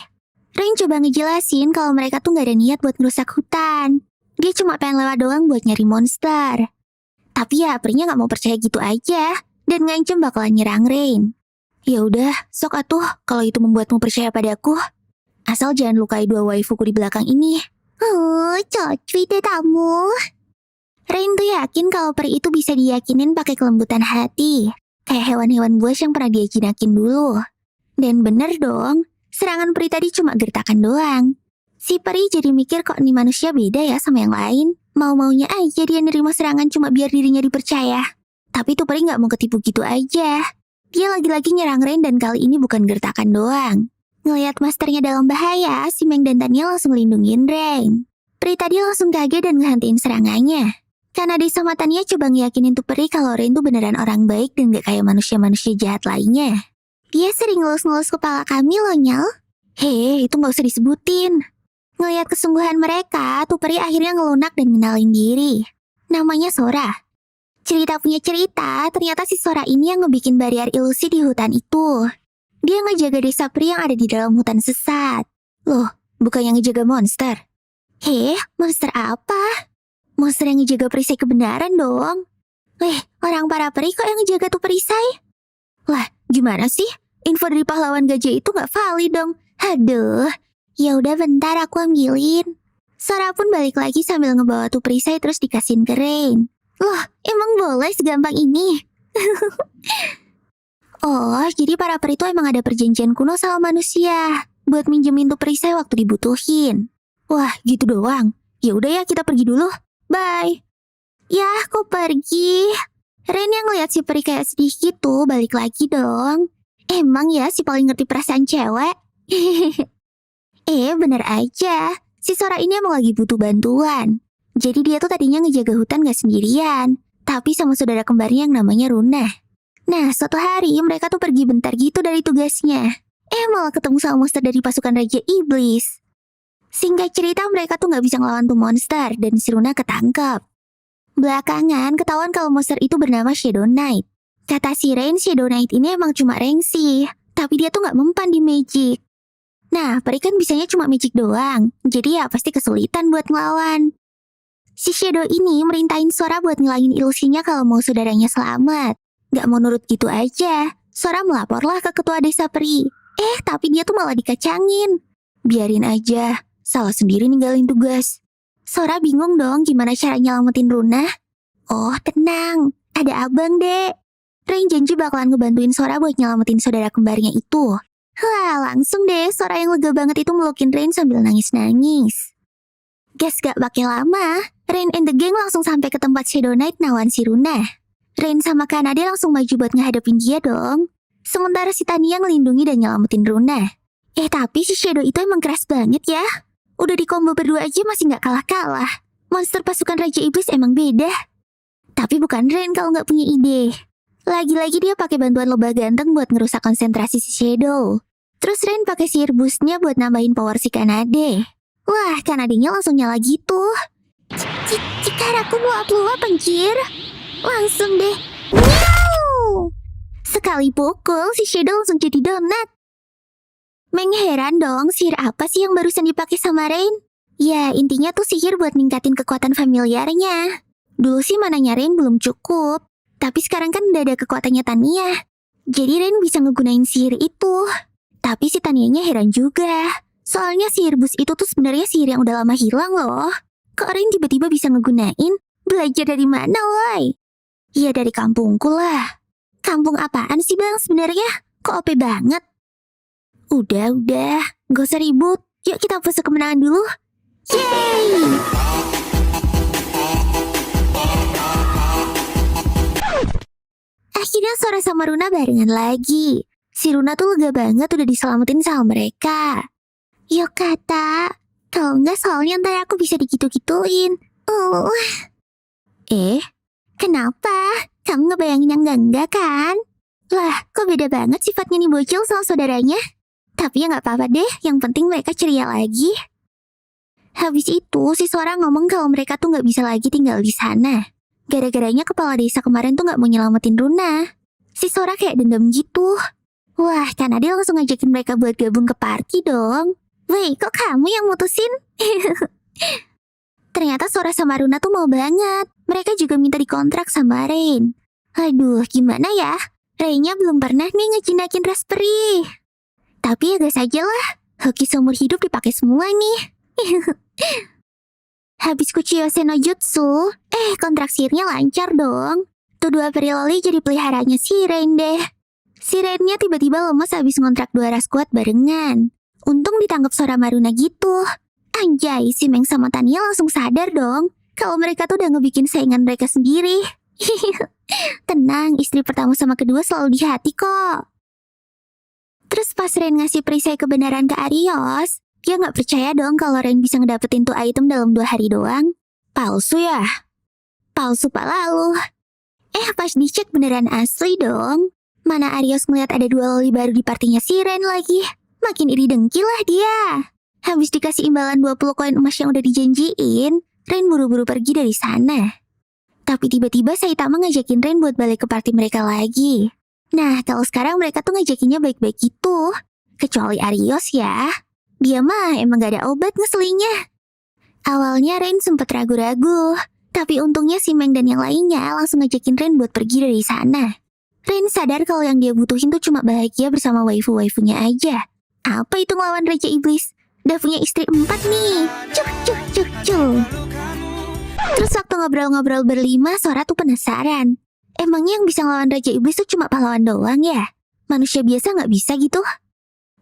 Ren coba ngejelasin kalau mereka tuh gak ada niat buat ngerusak hutan. Dia cuma pengen lewat doang buat nyari monster. Tapi ya perinya gak mau percaya gitu aja dan ngancem bakalan nyerang Rain. Ya udah, sok atuh kalau itu membuatmu percaya padaku. Asal jangan lukai dua waifuku di belakang ini. Cocuy deh kamu. Rain tuh yakin kalau peri itu bisa diyakinin pakai kelembutan hati. Kayak hewan-hewan buas yang pernah dia jinakin dulu. Dan bener dong, serangan peri tadi cuma gertakan doang. Si peri jadi mikir kok nih manusia beda ya sama yang lain. Mau-maunya aja dia nerima serangan cuma biar dirinya dipercaya. Tapi tuh peri gak mau ketipu gitu aja. Dia lagi-lagi nyerang Rain dan kali ini bukan gertakan doang. Ngeliat masternya dalam bahaya, si Meng dan Tania langsung lindungin Rain. Peri tadi langsung kaget dan ngehentiin serangannya. Karena Desa sama Tania coba ngeyakinin tuh peri kalau Rain tuh beneran orang baik dan gak kayak manusia-manusia jahat lainnya. Dia sering ngelus-ngelus kepala kami loh, Nyal. Hei, itu gak usah disebutin. Ngeliat kesungguhan mereka, tuh peri akhirnya ngelunak dan ngenalin diri. Namanya Sora. Cerita punya cerita, ternyata si Sora ini yang ngebikin barrier ilusi di hutan itu. Dia ngejaga desa peri yang ada di dalam hutan sesat. Loh, bukan yang ngejaga monster. Monster apa? Monster yang ngejaga perisai kebenaran dong. Orang para peri kok yang ngejaga tuh perisai? Lah, gimana sih? Info dari pahlawan gajah itu gak valid dong. Aduh, ya udah bentar aku ambilin. Sora pun balik lagi sambil ngebawa tuh perisai terus dikasihin ke Rain. Loh, emang boleh segampang ini? Oh, jadi para peri itu emang ada perjanjian kuno sama manusia buat minjemin tuh perisai waktu dibutuhin. Wah, gitu doang. Ya udah ya, kita pergi dulu. Bye. Yah, kok pergi? Rain yang ngeliat si peri kayak sedih gitu, balik lagi dong. Emang ya si paling ngerti perasaan cewek? Bener aja. Si Sora ini emang lagi butuh bantuan. Jadi dia tuh tadinya ngejaga hutan gak sendirian, tapi sama saudara kembarnya yang namanya Runa. Nah, suatu hari mereka tuh pergi bentar gitu dari tugasnya. Malah ketemu sama monster dari pasukan Raja Iblis. Singkat cerita mereka tuh gak bisa ngelawan tuh monster dan si Runa ketangkep. Belakangan ketahuan kalau monster itu bernama Shadow Knight. Kata si Rain, Shadow Knight ini emang cuma rengsi, tapi dia tuh gak mempan di magic. Nah, peri kan bisanya cuma magic doang, jadi ya pasti kesulitan buat ngelawan. Si Shadow ini merintahin Sora buat ngilangin ilusinya kalau mau saudaranya selamat. Gak mau nurut gitu aja, Sora melaporlah ke ketua desa peri. Tapi dia tuh malah dikacangin. Biarin aja, salah sendiri ninggalin tugas. Sora bingung dong gimana cara nyelamatin Runa. Oh, tenang, ada abang, Dek. Rain janji bakalan ngebantuin Sora buat nyelamatin saudara kembarnya itu. Wah, langsung deh Sora yang lega banget itu melukin Rain sambil nangis-nangis. Gas gak pakai lama, Rain and the gang langsung sampai ke tempat Shadow Knight nawan si Runa. Rain sama Kanade langsung maju buat ngehadapin dia dong. Sementara si Tania ngelindungi dan nyelamatin Runa. Tapi si Shadow itu emang keras banget ya. Udah di combo berdua aja masih gak kalah-kalah. Monster pasukan Raja Iblis emang beda. Tapi bukan Rain kalau gak punya ide. Lagi-lagi dia pakai bantuan lebah ganteng buat ngerusak konsentrasi si Shadow. Terus Rain pakai sihir boostnya buat nambahin power si Kanade. Wah, Kanadenya langsung nyala gitu. Cikaraku luap-luap anjir. Langsung deh. Wow! Sekali pukul si Shadow langsung jadi donat. Meng heran dong, sihir apa sih yang barusan dipakai sama Rain? Ya, intinya tuh sihir buat ningkatin kekuatan familiarnya. Dulu sih mananya Rain belum cukup, tapi sekarang kan udah ada kekuatannya Tania. Jadi Rain bisa ngegunain sihir itu. Tapi si Tanianya heran juga. Soalnya sihir bus itu tuh sebenarnya sihir yang udah lama hilang loh. Kok Rain tiba-tiba bisa ngegunain? Belajar dari mana, woy? Ya dari kampungku lah. Kampung apaan sih bang sebenarnya? Kok OP banget? Udah, gak usah ribut. Yuk kita pose kemenangan dulu. Yeay! Akhirnya Sora sama Runa barengan lagi. Si Runa tuh lega banget udah diselamatin sama mereka. Yuk kata, kalau enggak soalnya ntar aku bisa digitu-gituin. Kenapa? Kamu ngebayangin yang enggak kan? Lah, kok beda banget sifatnya nih bocil sama saudaranya? Tapi ya gak apa-apa deh, yang penting mereka ceria lagi. Habis itu, si Sora ngomong kalau mereka tuh gak bisa lagi tinggal di sana. Gara-garanya kepala desa kemarin tuh gak mau nyelamatin Runa. Si Sora kayak dendam gitu. Wah, Kanade langsung ngajakin mereka buat gabung ke party dong. Weh, kok kamu yang mutusin? Ternyata Sora sama Runa tuh mau banget. Mereka juga minta dikontrak sama Rain. Aduh, gimana ya? Rainnya belum pernah nih ngejinakin Raspberry. Tapi ya gas aja lah, hoki seumur hidup dipakai semua nih. Habis Kuchiyose no Jutsu, kontrak sihirnya lancar dong. Tuh dua peri loli jadi peliharanya si Rain deh. Si Rainnya tiba-tiba lemes habis ngontrak 2 ras kuat barengan. Untung ditangkap Sora Maruna gitu. Anjay, si Meng sama Tania langsung sadar dong kalau mereka tuh udah ngebikin saingan mereka sendiri. Tenang, istri pertama sama kedua selalu di hati kok. Terus pas Rain ngasih perisai kebenaran ke Arios, dia nggak percaya dong kalau Rain bisa ngedapetin tuh item dalam 2 hari doang. Palsu ya? Palsu pak lalu. Pas dicek beneran asli dong. Mana Arios ngeliat ada 2 loli baru di partinya si Rain lagi. Makin iri dengki lah dia. Habis dikasih imbalan 20 koin emas yang udah dijanjiin, Rain buru-buru pergi dari sana. Tapi tiba-tiba Saitama ngajakin Rain buat balik ke party mereka lagi. Nah, kalau sekarang mereka tuh ngajakinnya baik-baik gitu. Kecuali Arios ya. Dia mah emang gak ada obat ngeselinnya. Awalnya Rain sempet ragu-ragu. Tapi untungnya si Meng dan yang lainnya langsung ngajakin Rain buat pergi dari sana. Rain sadar kalau yang dia butuhin tuh cuma bahagia bersama waifu-waifunya aja. Apa itu ngelawan Raja Iblis? Udah punya istri 4 nih. Cuk cuk cuk cuk. Terus waktu ngobrol-ngobrol berlima, Sora tuh penasaran. Emangnya yang bisa ngelawan Raja Iblis tuh cuma pahlawan doang ya? Manusia biasa nggak bisa gitu?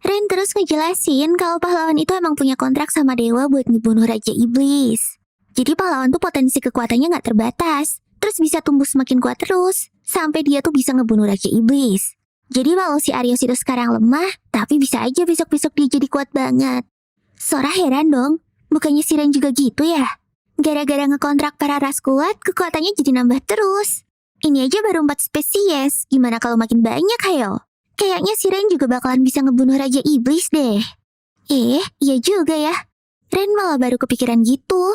Rain terus ngejelasin kalau pahlawan itu emang punya kontrak sama dewa buat ngebunuh Raja Iblis. Jadi pahlawan tuh potensi kekuatannya nggak terbatas. Terus bisa tumbuh semakin kuat terus. Sampai dia tuh bisa ngebunuh Raja Iblis. Jadi walau si Arios itu sekarang lemah, tapi bisa aja besok-besok dia jadi kuat banget. Sora heran dong, bukannya si Rain juga gitu ya? Gara-gara ngekontrak para ras kuat, kekuatannya jadi nambah terus. Ini aja baru 4 spesies, gimana kalau makin banyak hayo? Kayaknya si Rain juga bakalan bisa ngebunuh Raja Iblis deh. Iya juga ya. Rain malah baru kepikiran gitu.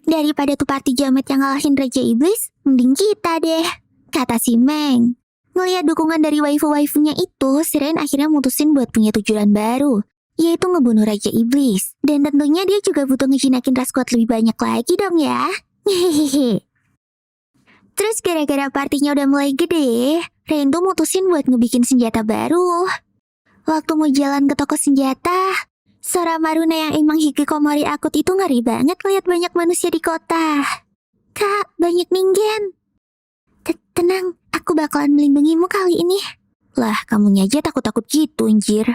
Daripada tuh party jamet yang ngalahin Raja Iblis, mending kita deh, kata si Meng. Ngeliat dukungan dari waifu-waifunya itu, si Rain akhirnya mutusin buat punya tujuan baru, yaitu ngebunuh Raja Iblis. Dan tentunya dia juga butuh ngejinakin ras kuat lebih banyak lagi dong ya. Hehehe. Terus gara-gara partinya udah mulai gede, Rain tuh mutusin buat ngebikin senjata baru. Waktu mau jalan ke toko senjata, Sora Maruna yang emang hikikomori akut itu ngeri banget lihat banyak manusia di kota. Kak, banyak ningen. Tenang, aku bakalan melindungimu kali ini. Lah, kamunya aja takut-takut gitu, anjir.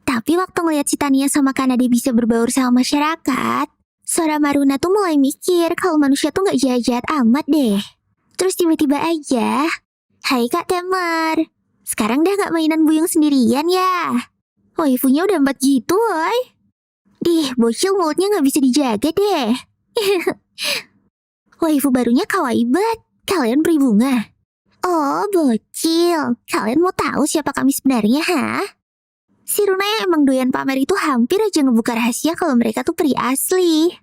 Tapi waktu ngeliat si Tania sama Kanade bisa berbaur sama masyarakat, Sora Maruna tuh mulai mikir kalau manusia tuh gak jahat-jahat amat deh. Terus tiba-tiba aja, hai Kak Temar, sekarang dah gak mainan buyung sendirian ya? Waifunya udah 4 gitu, woy. Dih, bocil mulutnya gak bisa dijaga deh. Waifu barunya kawaii banget. Kalian beri bunga. Oh, bocil. Kalian mau tahu siapa kami sebenarnya, ha? Si Runa yang emang doyan pamer itu hampir aja ngebuka rahasia kalau mereka tuh peri asli.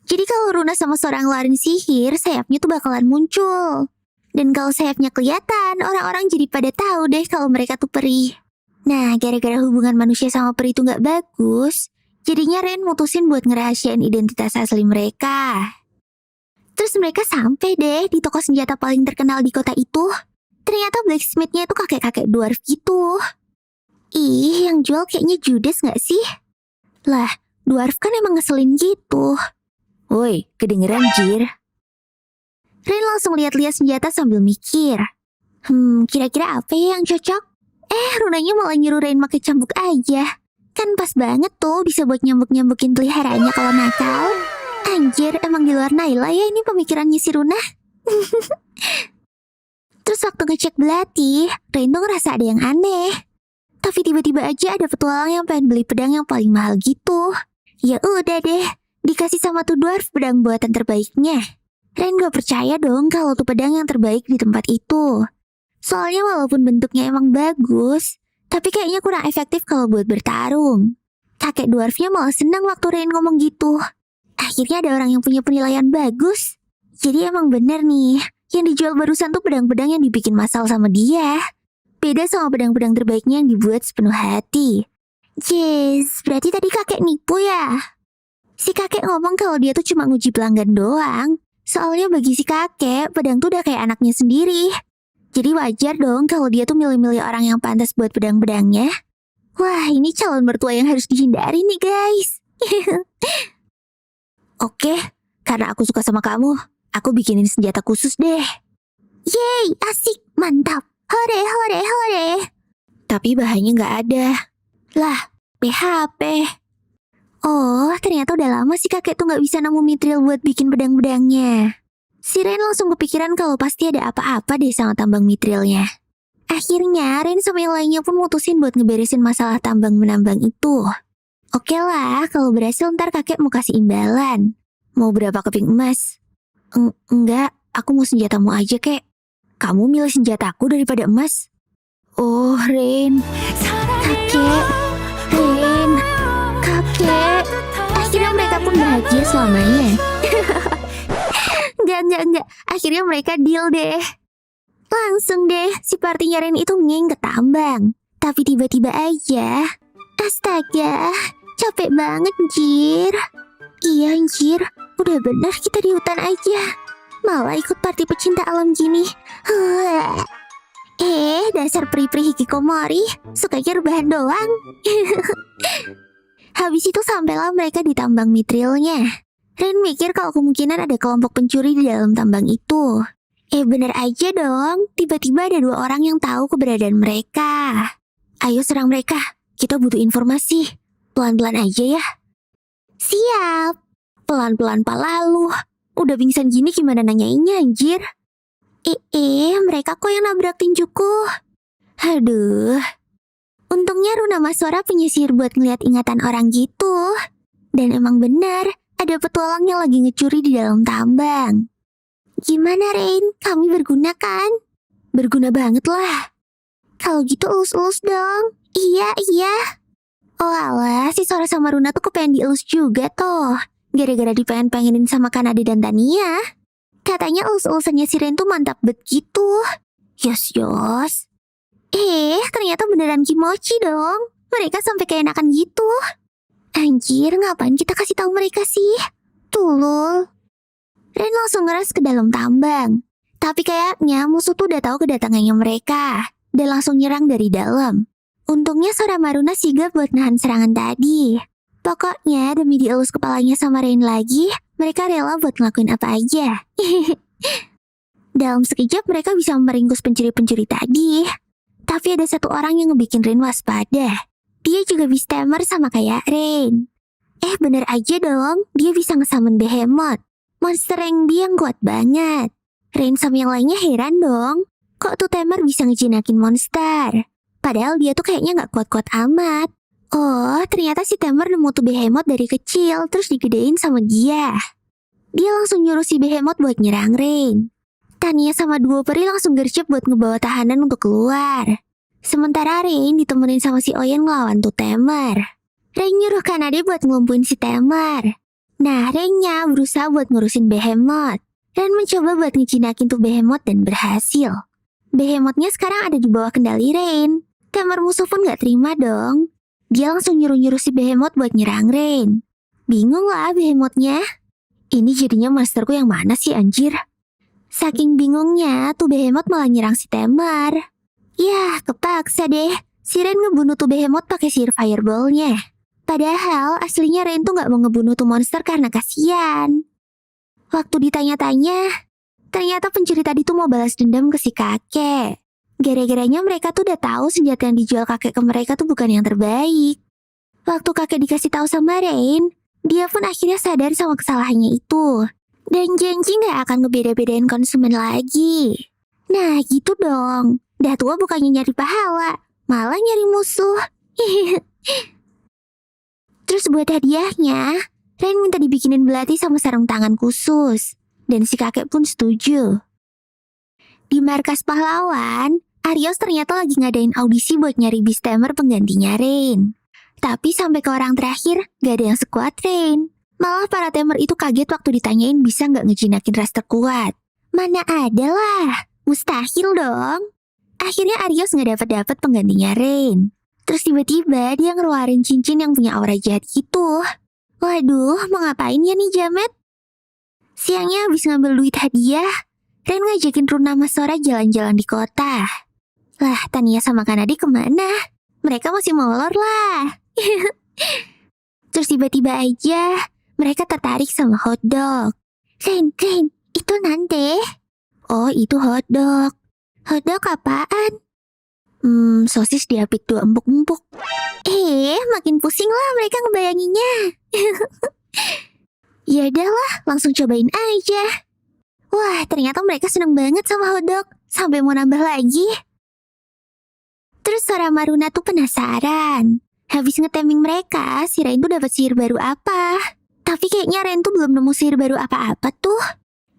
Jadi kalau Runa sama Sora ngeluarin sihir, sayapnya tuh bakalan muncul. Dan kalau sayapnya kelihatan, orang-orang jadi pada tahu deh kalau mereka tuh peri. Nah, gara-gara hubungan manusia sama peri itu gak bagus, jadinya Ren mutusin buat ngerahasiain identitas asli mereka. Terus mereka sampai deh di toko senjata paling terkenal di kota itu. Ternyata blacksmith-nya itu kakek-kakek dwarf gitu. Ih, yang jual kayaknya judes gak sih? Lah, dwarf kan emang ngeselin gitu. Woi, kedengeran Jir. Ren langsung lihat-lihat senjata sambil mikir. Kira-kira apa ya yang cocok? Runanya malah nyuruh Ren pakai cambuk aja. Kan pas banget tuh bisa buat nyambuk-nyambukin peliharanya kalau nakal. Anjir, emang di luar Naila ya ini pemikirannya si Runa. Terus waktu ngecek belati, Ren tuh ngerasa ada yang aneh. Tapi tiba-tiba aja ada petualang yang pengen beli pedang yang paling mahal gitu. Ya udah deh, dikasih sama tuh dwarf pedang buatan terbaiknya. Ren gak percaya dong kalau tuh pedang yang terbaik di tempat itu. Soalnya walaupun bentuknya emang bagus, tapi kayaknya kurang efektif kalau buat bertarung. Kakek dwarfnya malah senang waktu Ren ngomong gitu. Akhirnya ada orang yang punya penilaian bagus. Jadi emang bener nih, yang dijual barusan tuh pedang-pedang yang dibikin massal sama dia. Beda sama pedang-pedang terbaiknya yang dibuat sepenuh hati. Yes, berarti tadi kakek nipu ya? Si kakek ngomong kalau dia tuh cuma nguji pelanggan doang. Soalnya bagi si kakek, pedang tuh udah kayak anaknya sendiri. Jadi wajar dong kalau dia tuh milih-milih orang yang pantas buat pedang-pedangnya. Wah, ini calon mertua yang harus dihindari nih guys. Oke, karena aku suka sama kamu, aku bikinin senjata khusus deh. Yeay, asik, mantap. Hore, hore, hore. Tapi bahannya nggak ada. Lah, PHP. Oh, ternyata udah lama sih kakek tuh nggak bisa nemu mitril buat bikin pedang-pedangnya. Si Ren langsung kepikiran kalau pasti ada apa-apa deh sama tambang mitrilnya. Akhirnya Ren sama yang lainnya pun mutusin buat ngeberesin masalah tambang-menambang itu. Oke lah, kalau berhasil ntar kakek mau kasih imbalan. Mau berapa keping emas? Enggak, aku mau senjatamu aja kek. Kamu milih senjataku daripada emas? Oh Ren, kakek, Ren, kakek. Akhirnya mereka pun bahagia selamanya. Enggak. Akhirnya mereka deal deh. Langsung deh, si partinya Ren itu ngeng ke tambang. Tapi tiba-tiba aja, astaga, capek banget, Jir. Iya, Jir, udah benar kita di hutan aja. Malah ikut party pecinta alam gini. Dasar peri-peri hikikomori, sukanya rebahan doang. Habis itu sampailah mereka di tambang mitrilnya. Ren mikir kalau kemungkinan ada kelompok pencuri di dalam tambang itu. Bener aja dong, tiba-tiba ada 2 orang yang tahu keberadaan mereka. Ayo serang mereka, kita butuh informasi. Pelan-pelan aja ya. Siap. Pelan-pelan palalu. Udah pingsan gini gimana nanyainnya anjir? Mereka kok yang nabrak tinjuku. Aduh. Untungnya Runa Maswara punya sihir buat ngeliat ingatan orang gitu. Dan emang benar, ada petualang yang lagi ngecuri di dalam tambang. Gimana Rain? Kami berguna kan? Berguna banget lah. Kalau gitu elus-elus dong. Iya. Oh alah, si Sora sama Runa tuh kepengen dielus juga tuh. Gara-gara dipengen-pengenin sama Kanade dan Tania. Katanya elus-elusannya si Rain tuh mantap bet gitu. Yos. Ternyata beneran kimochi dong. Mereka sampai keenakan gitu. Anjir, ngapain kita kasih tahu mereka sih? Tulul. Ren langsung ngeras ke dalam tambang. Tapi kayaknya musuh tuh udah tahu kedatangannya mereka. Dan langsung nyerang dari dalam. Untungnya Sora Maruna sigap buat nahan serangan tadi. Pokoknya demi dielus kepalanya sama Ren lagi, mereka rela buat ngelakuin apa aja. Dalam sekejap mereka bisa meringkus pencuri-pencuri tadi. Tapi ada 1 orang yang ngebikin Ren waspada. Dia juga Beastamer sama kayak Ren. Bener aja dong, dia bisa ngesummon Behemoth. Monster yang dia yang kuat banget. Ren sama yang lainnya heran dong. Kok tuh Tamer bisa ngejinakin monster? Padahal dia tuh kayaknya gak kuat-kuat amat. Oh, ternyata si Tamer nemu tuh Behemoth dari kecil, terus digedein sama dia. Dia langsung nyuruh si Behemoth buat nyerang Ren. Tania sama duo peri langsung gercep buat ngebawa tahanan untuk keluar. Sementara Ren ditemenin sama si Oyen ngelawan tuh Tamer. Ren nyuruh Kanade buat ngelumpuin si Tamer. Nah, Rennya berusaha buat ngurusin Behemoth. Ren mencoba buat ngejinakin tuh Behemoth dan berhasil. Behemothnya sekarang ada di bawah kendali Ren. Tamer musuh pun gak terima dong. Dia langsung nyuruh-nyuruh si Behemoth buat nyerang Ren. Bingung lah Behemothnya. Ini jadinya monsterku yang mana sih anjir? Saking bingungnya, tuh Behemoth malah nyerang si Tamer. Yah, kepaksa deh. Si Ren ngebunuh tuh Behemoth pakai sihir fireball-nya. Padahal aslinya Ren tuh gak mau ngebunuh tuh monster karena kasihan. Waktu ditanya-tanya, ternyata pencuri tadi tuh mau balas dendam ke si kakek. Gara-garanya mereka tuh udah tahu senjata yang dijual kakek ke mereka tuh bukan yang terbaik. Waktu kakek dikasih tahu sama Ren, dia pun akhirnya sadar sama kesalahannya itu. Dan janji gak akan ngebeda-bedain konsumen lagi. Nah gitu dong, dah tua bukannya nyari pahala, malah nyari musuh. Terus buat hadiahnya, Ren minta dibikinin belati sama sarung tangan khusus. Dan si kakek pun setuju. Di markas pahlawan, Arios ternyata lagi ngadain audisi buat nyari Beastamer penggantinya Ren. Tapi sampai ke orang terakhir, gak ada yang sekuat Ren. Malah para Tamer itu kaget waktu ditanyain bisa gak ngejinakin ras terkuat. Mana ada lah, mustahil dong. Akhirnya Arios gak dapat penggantinya Ren. Terus tiba-tiba dia ngeluarin cincin yang punya aura jahat gitu. Waduh, mau ngapain ya nih Jamet? Siangnya habis ngambil duit hadiah, Ren ngajakin Runa Maswara jalan-jalan di kota. Lah, Tania sama Kanade kemana? Mereka masih molor lah. Terus tiba-tiba aja, mereka tertarik sama hotdog. Ren, itu nanti. Oh, itu hotdog. Hotdog apaan? Sosis diapit 2 empuk-empuk. Makin pusing lah mereka ngebayanginnya. Yaudah, langsung cobain aja. Wah, ternyata mereka seneng banget sama hotdog. Sampai mau nambah lagi. Terus Sora sama Runa tuh penasaran. Habis ngeteming mereka, si Rain tuh dapat sihir baru apa? Tapi kayaknya Rain tuh belum nemu sihir baru apa-apa tuh.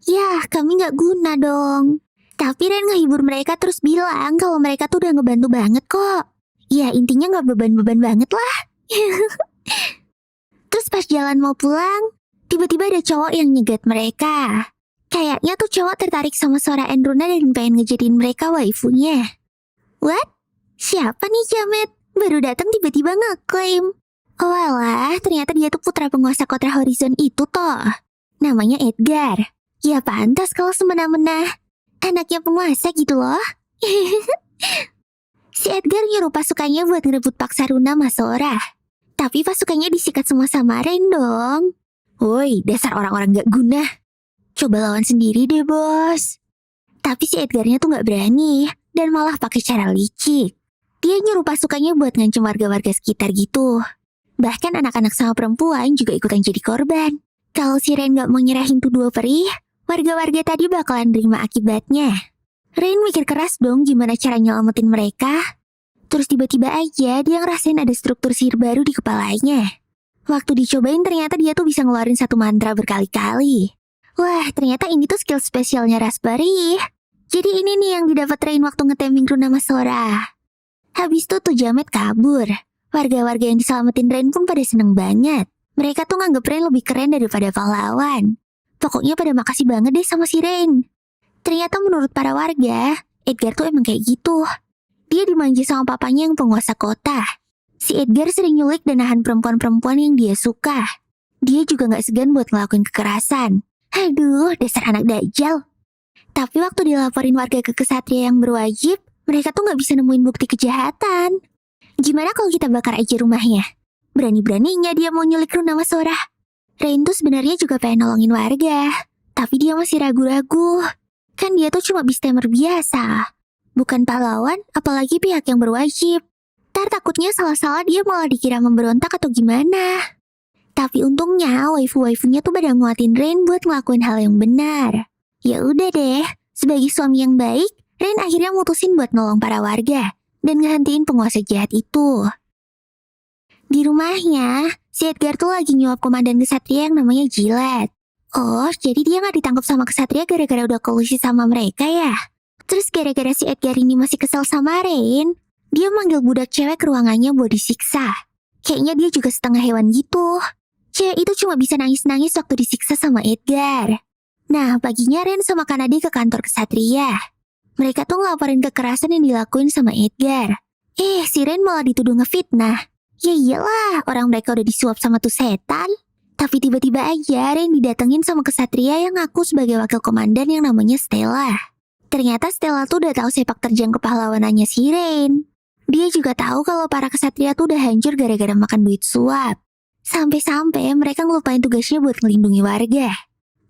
Yah, kami nggak guna dong. Tapi Rain ngehibur mereka terus bilang kalau mereka tuh udah ngebantu banget kok. Ya intinya nggak beban-beban banget lah. Terus pas jalan mau pulang, tiba-tiba ada cowok yang nyegat mereka. Kayaknya tuh cowok tertarik sama Sora and Runa dan pengen ngejadiin mereka waifunya. What? Siapa nih Jamet? Baru datang tiba-tiba ngeklaim. Oh alah, ternyata dia tuh putra penguasa kota Horizon itu toh. Namanya Edgar. Ya pantas kalau semena-mena. Anaknya penguasa gitu loh. Si Edgar nyuruh pasukannya buat ngerebut paksa Runa sama Sora. Tapi pasukannya disikat semua sama Rain dong. Woi, dasar orang-orang gak guna. Coba lawan sendiri deh bos. Tapi si Edgarnya tuh gak berani. Dan malah pakai cara licik. Dia nyuruh pasukannya buat ngancem warga-warga sekitar gitu. Bahkan anak-anak sama perempuan juga ikutan jadi korban. Kalau si Rain gak mau nyerahin tuh dua perih, warga-warga tadi bakalan terima akibatnya. Rain mikir keras dong gimana cara nyelamatin mereka. Terus tiba-tiba aja dia ngerasain ada struktur sihir baru di kepalanya. Waktu dicobain ternyata dia tuh bisa ngeluarin satu mantra berkali-kali. Wah, ternyata ini tuh skill spesialnya Raspberry. Jadi ini nih yang didapat Rain waktu ngeteming Runa sama Sora. Habis itu tuh Jamet kabur. Warga-warga yang diselamatin Rain pun pada seneng banget. Mereka tuh nganggep Rain lebih keren daripada pahlawan. Pokoknya pada makasih banget deh sama si Rain. Ternyata menurut para warga, Edgar tuh emang kayak gitu. Dia dimanja sama papanya yang penguasa kota. Si Edgar sering nyulik dan nahan perempuan-perempuan yang dia suka. Dia juga gak segan buat ngelakuin kekerasan. Aduh, dasar anak dajjal. Tapi waktu dilaporin warga ke kesatria yang berwajib, mereka tuh gak bisa nemuin bukti kejahatan. Gimana kalau kita bakar aja rumahnya? Berani-beraninya dia mau nyulik Runa sama Sora. Rain tuh sebenarnya juga pengen nolongin warga. Tapi dia masih ragu-ragu. Kan dia tuh cuma beastamer biasa. Bukan pahlawan, apalagi pihak yang berwajib. Ntar takutnya salah-salah dia malah dikira memberontak atau gimana. Tapi untungnya waifu-waifunya tuh pada nguatin Rain buat ngelakuin hal yang benar. Ya udah deh, sebagai suami yang baik, Rain akhirnya mutusin buat nolong para warga dan ngehentiin penguasa jahat itu. Di rumahnya, si Edgar tuh lagi nyuap komandan kesatria yang namanya Gillette. Oh, jadi dia gak ditangkap sama kesatria gara-gara udah kolusi sama mereka ya? Terus gara-gara si Edgar ini masih kesel sama Rain, dia manggil budak cewek ke ruangannya buat disiksa. Kayaknya dia juga setengah hewan gitu. Cewek itu cuma bisa nangis-nangis waktu disiksa sama Edgar. Nah, paginya Rain sama Kanade ke kantor kesatria. Mereka tuh ngelaporin kekerasan yang dilakuin sama Edgar. Si Rain malah dituduh ngefitnah. Ya iyalah, orang mereka udah disuap sama tuh setan. Tapi tiba-tiba aja Rain didatengin sama kesatria yang ngaku sebagai wakil komandan yang namanya Stella. Ternyata Stella tuh udah tahu sepak terjang kepahlawanannya si Rain. Dia juga tahu kalau para kesatria tuh udah hancur gara-gara makan duit suap. Sampai-sampai mereka ngelupain tugasnya buat ngelindungi warga.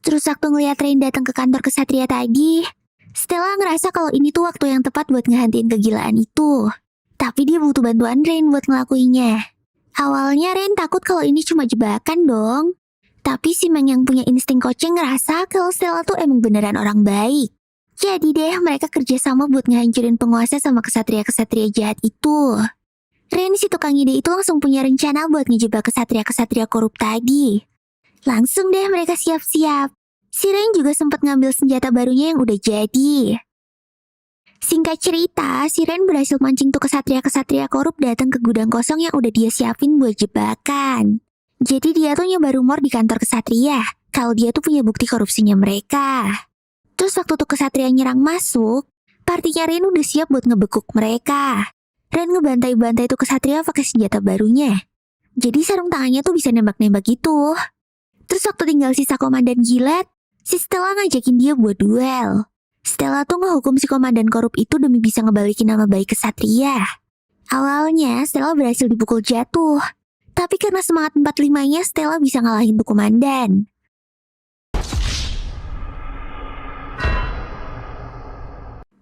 Terus waktu ngeliat Rain datang ke kantor kesatria tadi, Stella ngerasa kalau ini tuh waktu yang tepat buat ngehentiin kegilaan itu. Tapi dia butuh bantuan Rain buat ngelakuinnya. Awalnya Rain takut kalau ini cuma jebakan dong. Tapi si Meng yang punya insting coaching ngerasa kalau Stella tuh emang beneran orang baik. Jadi deh mereka kerjasama buat ngehancurin penguasa sama kesatria-kesatria jahat itu. Rain si tukang ide itu langsung punya rencana buat ngejebak kesatria-kesatria korup tadi. Langsung deh mereka siap-siap. Si Rain juga sempat ngambil senjata barunya yang udah jadi. Singkat cerita, si Rain berhasil mancing tuh kesatria-kesatria korup datang ke gudang kosong yang udah dia siapin buat jebakan. Jadi dia tuh nyebar rumor di kantor kesatria kalau dia tuh punya bukti korupsinya mereka. Terus waktu tuh kesatria nyerang masuk, partinya Rain udah siap buat ngebekuk mereka. Rain ngebantai-bantai tuh kesatria pakai senjata barunya. Jadi sarung tangannya tuh bisa nembak-nembak gitu. Terus waktu tinggal sisa komandan Gillette, si Stella ngajakin dia buat duel. Stella tuh ngehukum si komandan korup itu demi bisa ngebalikin nama baik kesatria. Awalnya Stella berhasil dipukul jatuh. Tapi karena semangat 45-nya Stella bisa ngalahin tuh komandan.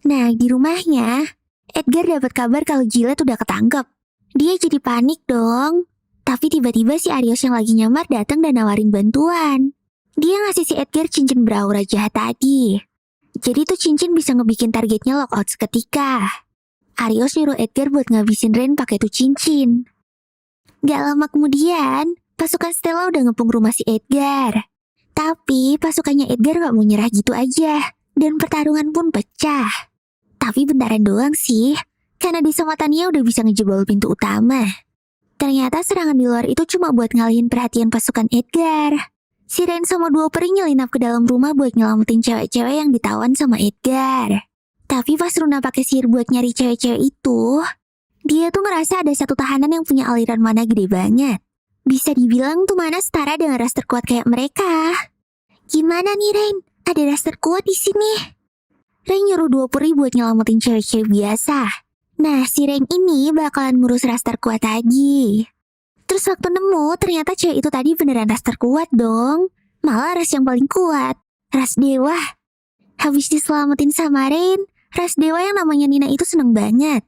Nah, di rumahnya, Edgar dapat kabar kalau Gillette udah ketangkep. Dia jadi panik dong. Tapi tiba-tiba si Arios yang lagi nyamar datang dan nawarin bantuan. Dia ngasih si Edgar cincin beraura jahat tadi. Jadi tuh cincin bisa ngebikin targetnya lockout seketika. Arios nyuruh Edgar buat ngabisin Ren pakai tuh cincin. Gak lama kemudian, pasukan Stella udah ngepung rumah si Edgar. Tapi pasukannya Edgar gak mau nyerah gitu aja, dan pertarungan pun pecah. Tapi bentaran doang sih, karena Desa Matania udah bisa ngejebol pintu utama. Ternyata serangan di luar itu cuma buat ngalihin perhatian pasukan Edgar. Si Ren sama dua peri nyelinap ke dalam rumah buat nyelamatin cewek-cewek yang ditawan sama Edgar. Tapi pas Runa pakai sihir buat nyari cewek-cewek itu, dia tuh ngerasa ada satu tahanan yang punya aliran mana gede banget. Bisa dibilang tuh mana setara dengan ras terkuat kayak mereka. Gimana nih Ren? Ada ras terkuat di sini. Ren nyuruh dua peri buat nyelamatin cewek-cewek biasa. Nah, si Ren ini bakalan ngurus ras terkuat lagi. Terus waktu nemu, ternyata cewek itu tadi beneran ras terkuat dong. Malah ras yang paling kuat. Ras dewa. Habis diselamatin sama Ren, ras dewa yang namanya Nina itu seneng banget.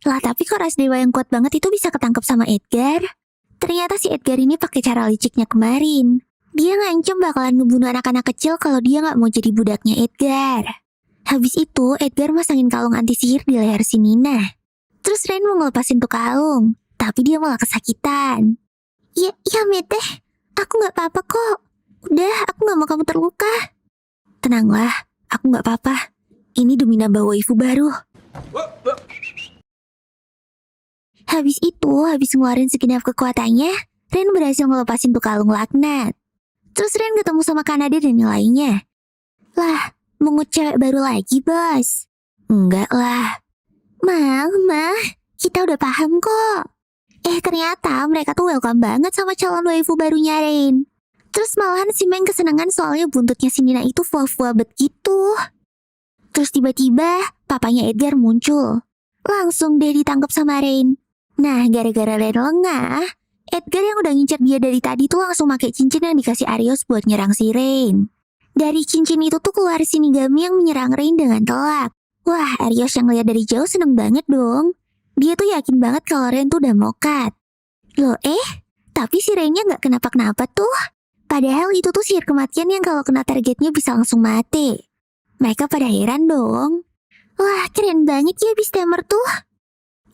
Lah tapi kok ras dewa yang kuat banget itu bisa ketangkep sama Edgar? Ternyata si Edgar ini pakai cara liciknya kemarin. Dia ngancem bakalan ngebunuh anak-anak kecil kalau dia gak mau jadi budaknya Edgar. Habis itu Edgar masangin kalung anti sihir di leher si Nina. Terus Ren mau ngelepasin tuh kalung, tapi dia malah kesakitan. Ya Mete, aku gak apa-apa kok. Udah, aku gak mau kamu terluka. Tenanglah, aku gak apa-apa. Ini demi nambah waifu baru. Habis ngeluarin segenap kekuatannya, Ren berhasil ngelepasin tuh kalung laknat. Terus Ren ketemu sama Kanade dan yang lainnya. Lah, mengut cewek baru lagi, bos? Enggak lah. Ma, kita udah paham kok. Ternyata mereka tuh welcome banget sama calon waifu barunya Ren. Terus malahan si Meng kesenangan soalnya buntutnya si Nina itu fuah-fuah bet gitu. Terus tiba-tiba papanya Edgar muncul. Langsung deh ditangkap sama Ren. Nah, gara-gara Ren lengah, Edgar yang udah ngincer dia dari tadi tuh langsung pakai cincin yang dikasih Arios buat nyerang si Ren. Dari cincin itu tuh keluar Shinigami yang menyerang Ren dengan telak. Wah, Arios yang lihat dari jauh seneng banget dong. Dia tuh yakin banget kalau Ren tuh udah mokat. Loh tapi si Rennya gak kenapa-kenapa tuh. Padahal itu tuh sihir kematian yang kalau kena targetnya bisa langsung mati. Mereka pada heran dong. Wah, keren banget ya Beastamer tuh.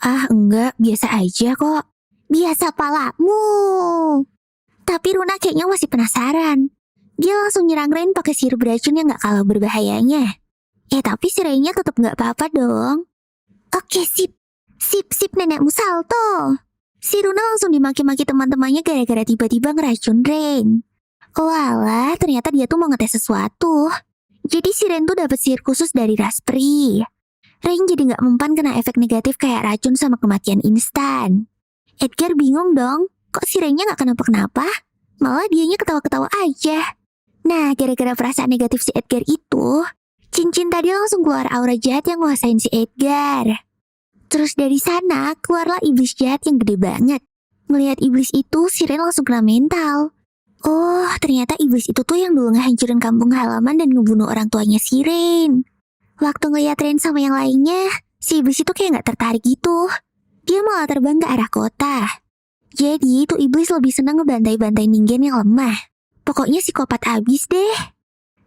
Ah, enggak, biasa aja kok. Biasa palamu. Tapi Runa kayaknya masih penasaran. Dia langsung nyerang Ren pakai sihir beracun yang gak kalah berbahayanya. Tapi si Rennya tetap gak apa-apa dong. Oke, sip nenekmu salto. Si Runa langsung dimaki-maki teman-temannya gara-gara tiba-tiba ngeracun Ren. Walah, ternyata dia tuh mau ngetes sesuatu. Jadi si Ren tuh dapet sihir khusus dari Raspberry. Ren jadi gak mempan kena efek negatif kayak racun sama kematian instan. Edgar bingung dong, kok si Rennya gak kenapa-kenapa? Malah dianya ketawa-ketawa aja. Nah, gara-gara perasaan negatif si Edgar itu, cincin tadi langsung keluar aura jahat yang nguasain si Edgar. Terus dari sana, keluarlah iblis jahat yang gede banget. Ngelihat iblis itu, si Ren langsung kena mental. Oh, ternyata iblis itu tuh yang dulu ngehancurin kampung halaman dan ngebunuh orang tuanya si Ren. Waktu ngeliat Ren sama yang lainnya, si iblis itu kayak gak tertarik gitu. Dia malah terbang ke arah kota. Jadi, tuh iblis lebih senang ngebantai-bantai ningen yang lemah. Pokoknya psikopat abis deh.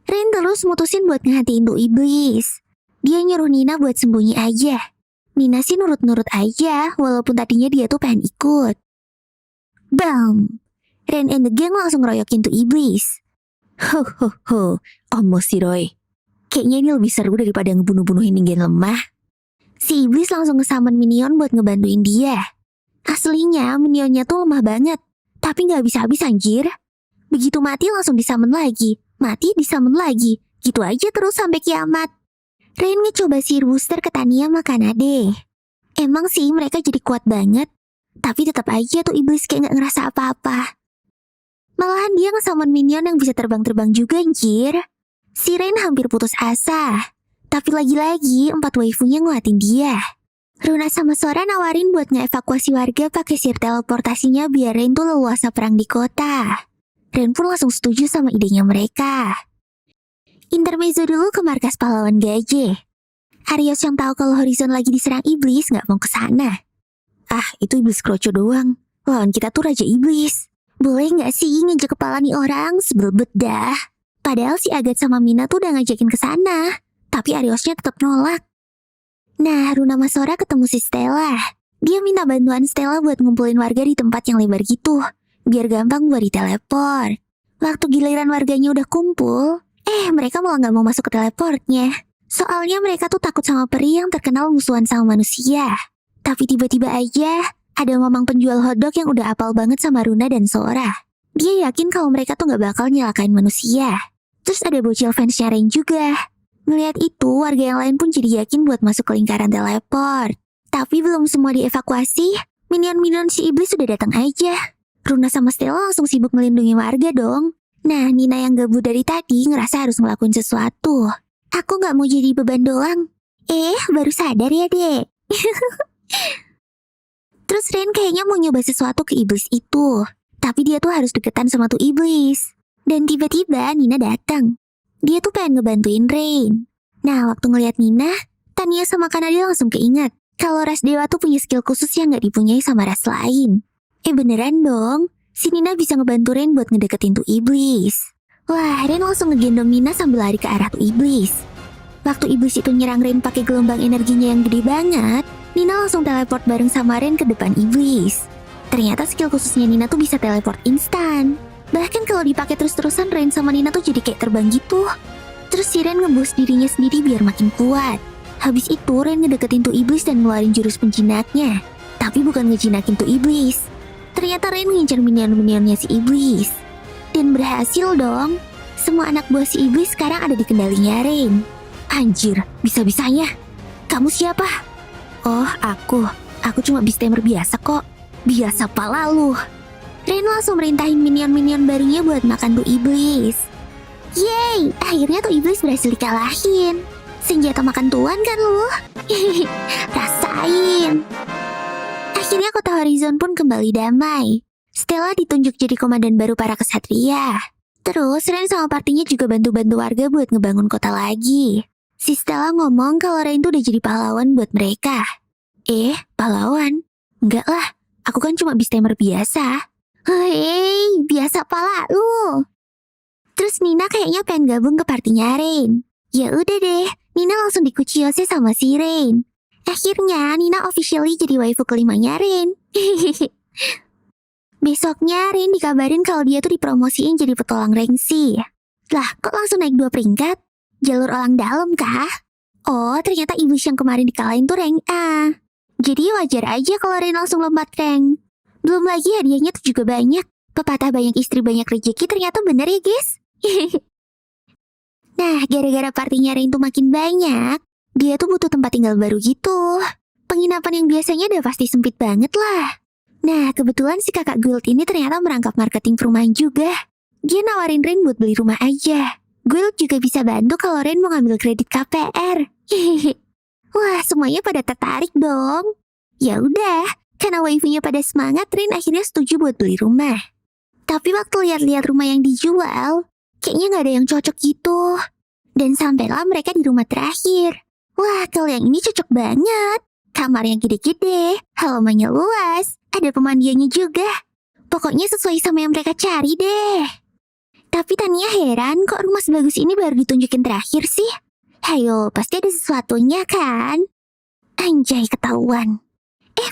Ren terus mutusin buat ngehatiin tuh iblis. Dia nyuruh Nina buat sembunyi aja. Nina sih nurut-nurut aja, walaupun tadinya dia tuh pengen ikut. Bam! Ren and the gang langsung ngeroyokin tuh iblis. Ho, Omo si Roy. Kayaknya ini lebih seru daripada ngebunuh-bunuhin ningen lemah. Si iblis langsung nge-summon minion buat ngebantuin dia. Aslinya minionnya tuh lemah banget, tapi gak bisa habis anjir. Begitu mati langsung disummon lagi, mati disummon lagi. Gitu aja terus sampai kiamat. Ren ngecoba sihir booster ke Tania sama Kanade. Emang sih mereka jadi kuat banget, tapi tetap aja tuh iblis kayak gak ngerasa apa-apa. Malahan dia nge-summon minion yang bisa terbang-terbang juga anjir. Si Ren hampir putus asa, tapi lagi-lagi 4 waifunya nguatin dia. Runa sama Sora nawarin buat ngeevakuasi warga pakai sihir teleportasinya biar Ren tuh leluasa perang di kota. Ren pun langsung setuju sama idenya mereka. Intermezzo dulu ke markas pahlawan gajah. Arios yang tahu kalau Horizon lagi diserang iblis gak mau kesana. Ah, itu iblis kroco doang. Lawan kita tuh raja iblis. Boleh gak sih nginjek kepala nih orang? Sebel bedah. Padahal si Agat sama Mina tuh udah ngajakin kesana. Tapi Ariosnya tetap nolak. Nah, Runa sama Sora ketemu si Stella. Dia minta bantuan Stella buat ngumpulin warga di tempat yang lebar gitu, biar gampang buat diteleport. Waktu giliran warganya udah kumpul, mereka malah nggak mau masuk ke teleportnya. Soalnya mereka tuh takut sama peri yang terkenal musuhan sama manusia. Tapi tiba-tiba aja, ada mamang penjual hotdog yang udah apal banget sama Runa dan Sora. Dia yakin kalau mereka tuh nggak bakal nyelakain manusia. Terus ada bocil fansnya Rain juga. Ngeliat itu, warga yang lain pun jadi yakin buat masuk ke lingkaran teleport. Tapi belum semua dievakuasi, minion-minion si iblis sudah datang aja. Runa sama Stella langsung sibuk melindungi warga dong. Nah, Nina yang gabut dari tadi ngerasa harus ngelakuin sesuatu. Aku gak mau jadi beban doang. Baru sadar ya, Dek. Terus Rain kayaknya mau nyoba sesuatu ke iblis itu. Tapi dia tuh harus deketan sama tuh iblis. Dan tiba-tiba Nina datang. Dia tuh pengen ngebantuin Rain. Nah, waktu ngeliat Nina, Tania sama Kanada langsung keinget kalau ras dewa tuh punya skill khusus yang gak dipunyai sama ras lain. Beneran dong, si Nina bisa ngebantu Rain buat ngedeketin tuh iblis. Wah, Rain langsung ngegendong Nina sambil lari ke arah tuh iblis. Waktu iblis itu nyerang Rain pakai gelombang energinya yang gede banget, Nina langsung teleport bareng sama Rain ke depan iblis. Ternyata skill khususnya Nina tuh bisa teleport instan. Bahkan kalau dipakai terus-terusan, Rain sama Nina tuh jadi kayak terbang gitu. Terus si Rain ngeboost dirinya sendiri biar makin kuat. Habis itu Rain ngedeketin tuh iblis dan ngeluarin jurus penjinaknya. Tapi bukan ngejinakin tuh iblis. Ternyata Rain ngincar minion-minionnya si iblis. Dan berhasil dong. Semua anak buah si iblis sekarang ada di kendalinya Rain. Anjir, bisa-bisanya. Kamu siapa? Oh, aku. Aku cuma beast-tamer biasa kok. Biasa pala lu. Rain langsung merintahin minion-minion barunya buat makan tuh iblis. Yeay, akhirnya tuh iblis berhasil dikalahin. Senjata makan tuan kan lu? Rasain. Akhirnya kota Horizon pun kembali damai. Stella ditunjuk jadi komandan baru para kesatria. Terus Rain sama partinya juga bantu-bantu warga buat ngebangun kota lagi. Si Stella ngomong kalau Rain tuh udah jadi pahlawan buat mereka. Pahlawan? Enggak lah, aku kan cuma beast-tamer biasa. Hei, biasa pala lu. Terus Nina kayaknya pengen gabung ke partinya Rain. Ya udah deh, Nina langsung dikuciyose sama si Rain. Akhirnya Nina officially jadi waifu kelimanya Rain. Besoknya Rain dikabarin kalau dia tuh dipromosiin jadi petualang Rengsi. Lah, kok langsung naik 2 peringkat? Jalur orang dalam kah? Oh, ternyata iblis yang kemarin dikalahin tuh rank A. Jadi wajar aja kalau Rain langsung lompat rank. Belum lagi hadiahnya tuh juga banyak. Pepatah banyak istri banyak rezeki ternyata bener ya guys. Nah, gara-gara partinya Rain tuh makin banyak, dia tuh butuh tempat tinggal baru gitu. Penginapan yang biasanya udah pasti sempit banget lah. Nah, kebetulan si kakak Guild ini ternyata merangkap marketing perumahan juga. Dia nawarin Rain buat beli rumah aja. Guild juga bisa bantu kalau Rain mau ngambil kredit KPR. Wah, semuanya pada tertarik dong. Ya udah, karena waifunya pada semangat, Rain akhirnya setuju buat beli rumah. Tapi waktu lihat-lihat rumah yang dijual, kayaknya nggak ada yang cocok gitu. Dan sampailah mereka di rumah terakhir. Wah, kalau yang ini cocok banget. Kamar yang gede-gede, halamannya luas, ada pemandiannya juga. Pokoknya sesuai sama yang mereka cari deh. Tapi Tania heran kok rumah sebagus ini baru ditunjukin terakhir sih. Hayo, pasti ada sesuatunya kan? Anjay, ketahuan.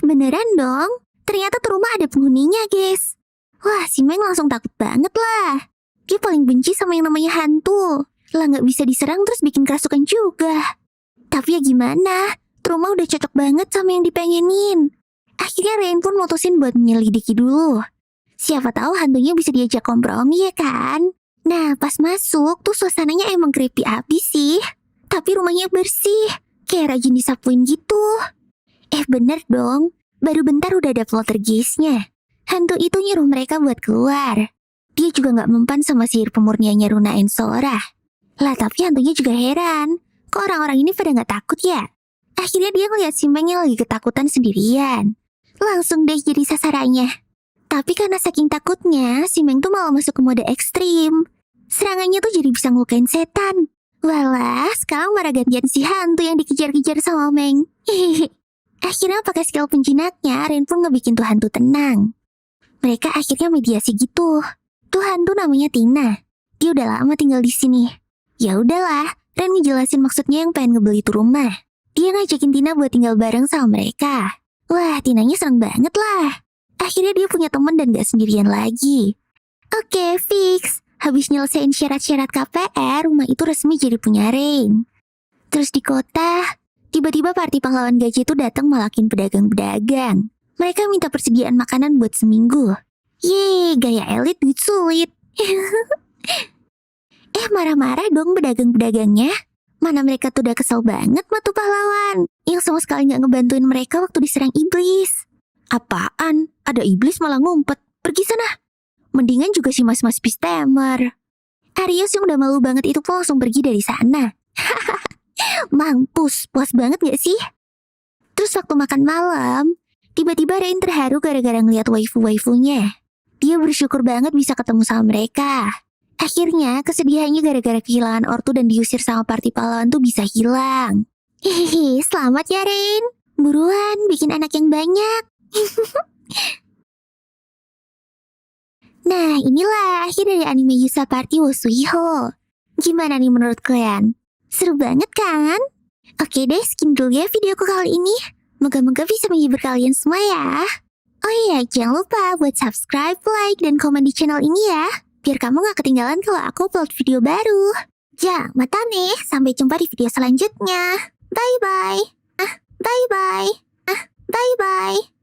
Beneran dong. Ternyata tuh rumah ada penghuninya, guys. Wah, si Meng langsung takut banget lah. Dia paling benci sama yang namanya hantu. Lah nggak bisa diserang terus bikin kerasukan juga. Tapi ya gimana? Tuh rumah udah cocok banget sama yang dipengenin. Akhirnya Rain pun mutusin buat menyelidiki dulu. Siapa tahu hantunya bisa diajak kompromi ya kan? Nah, pas masuk tuh suasananya emang creepy abis sih. Tapi rumahnya bersih, kayak rajin disapuin gitu. Bener dong, baru bentar udah ada poltergeistnya. Hantu itu nyuruh mereka buat keluar. Dia juga gak mempan sama sihir pemurniannya Runa and Sora. Lah tapi hantunya juga heran, kok orang-orang ini pada gak takut ya? Akhirnya dia ngeliat si Meng yang lagi ketakutan sendirian. Langsung deh jadi sasarannya. Tapi karena saking takutnya, si Meng tuh malah masuk ke mode ekstrim. Serangannya tuh jadi bisa ngelukain setan. Walah, sekarang malah gantian si hantu yang dikejar-kejar sama Meng. Akhirnya pakai skill penjinaknya, Rain pun ngebikin tuh hantu tenang. Mereka akhirnya mediasi gitu. Tuh hantu namanya Tina. Dia udah lama tinggal di sini. Ya udahlah, Rain ngejelasin maksudnya yang pengen ngebeli tuh rumah. Dia ngajakin Tina buat tinggal bareng sama mereka. Wah, Tinanya seneng banget lah. Akhirnya dia punya teman dan gak sendirian lagi. Oke, fix. Habis nyelesain syarat-syarat KPR, rumah itu resmi jadi punya Rain. Terus di kota, tiba-tiba party pahlawan gajah itu datang malakin pedagang-pedagang. Mereka minta persediaan makanan buat seminggu. Yeay, gaya elit duit sulit. Marah-marah dong pedagang-pedagangnya. Mana mereka tuh udah kesel banget sama tuh pahlawan yang sama sekali gak ngebantuin mereka waktu diserang iblis. Apaan? Ada iblis malah ngumpet. Pergi sana. Mendingan juga si mas-mas Pistemer. Arius yang udah malu banget itu pun langsung pergi dari sana. Mampus, puas banget gak sih? Terus waktu makan malam, tiba-tiba Rain terharu gara-gara ngeliat waifu-waifunya. Dia bersyukur banget bisa ketemu sama mereka. Akhirnya kesedihannya gara-gara kehilangan ortu dan diusir sama party pahlawan tuh bisa hilang. Hehehe, selamat ya Rain. Buruan, bikin anak yang banyak. Nah, inilah akhir dari anime Yusa Party wo Suiho. Gimana nih menurut kalian? Seru banget kan? Oke deh, sekian dulu ya videoku kali ini. Moga-moga bisa menghibur kalian semua ya. Oh iya, jangan lupa buat subscribe, like, dan komen di channel ini ya. Biar kamu gak ketinggalan kalau aku upload video baru. Ya, mata nih. Sampai jumpa di video selanjutnya. Bye-bye. Bye-bye. Bye-bye.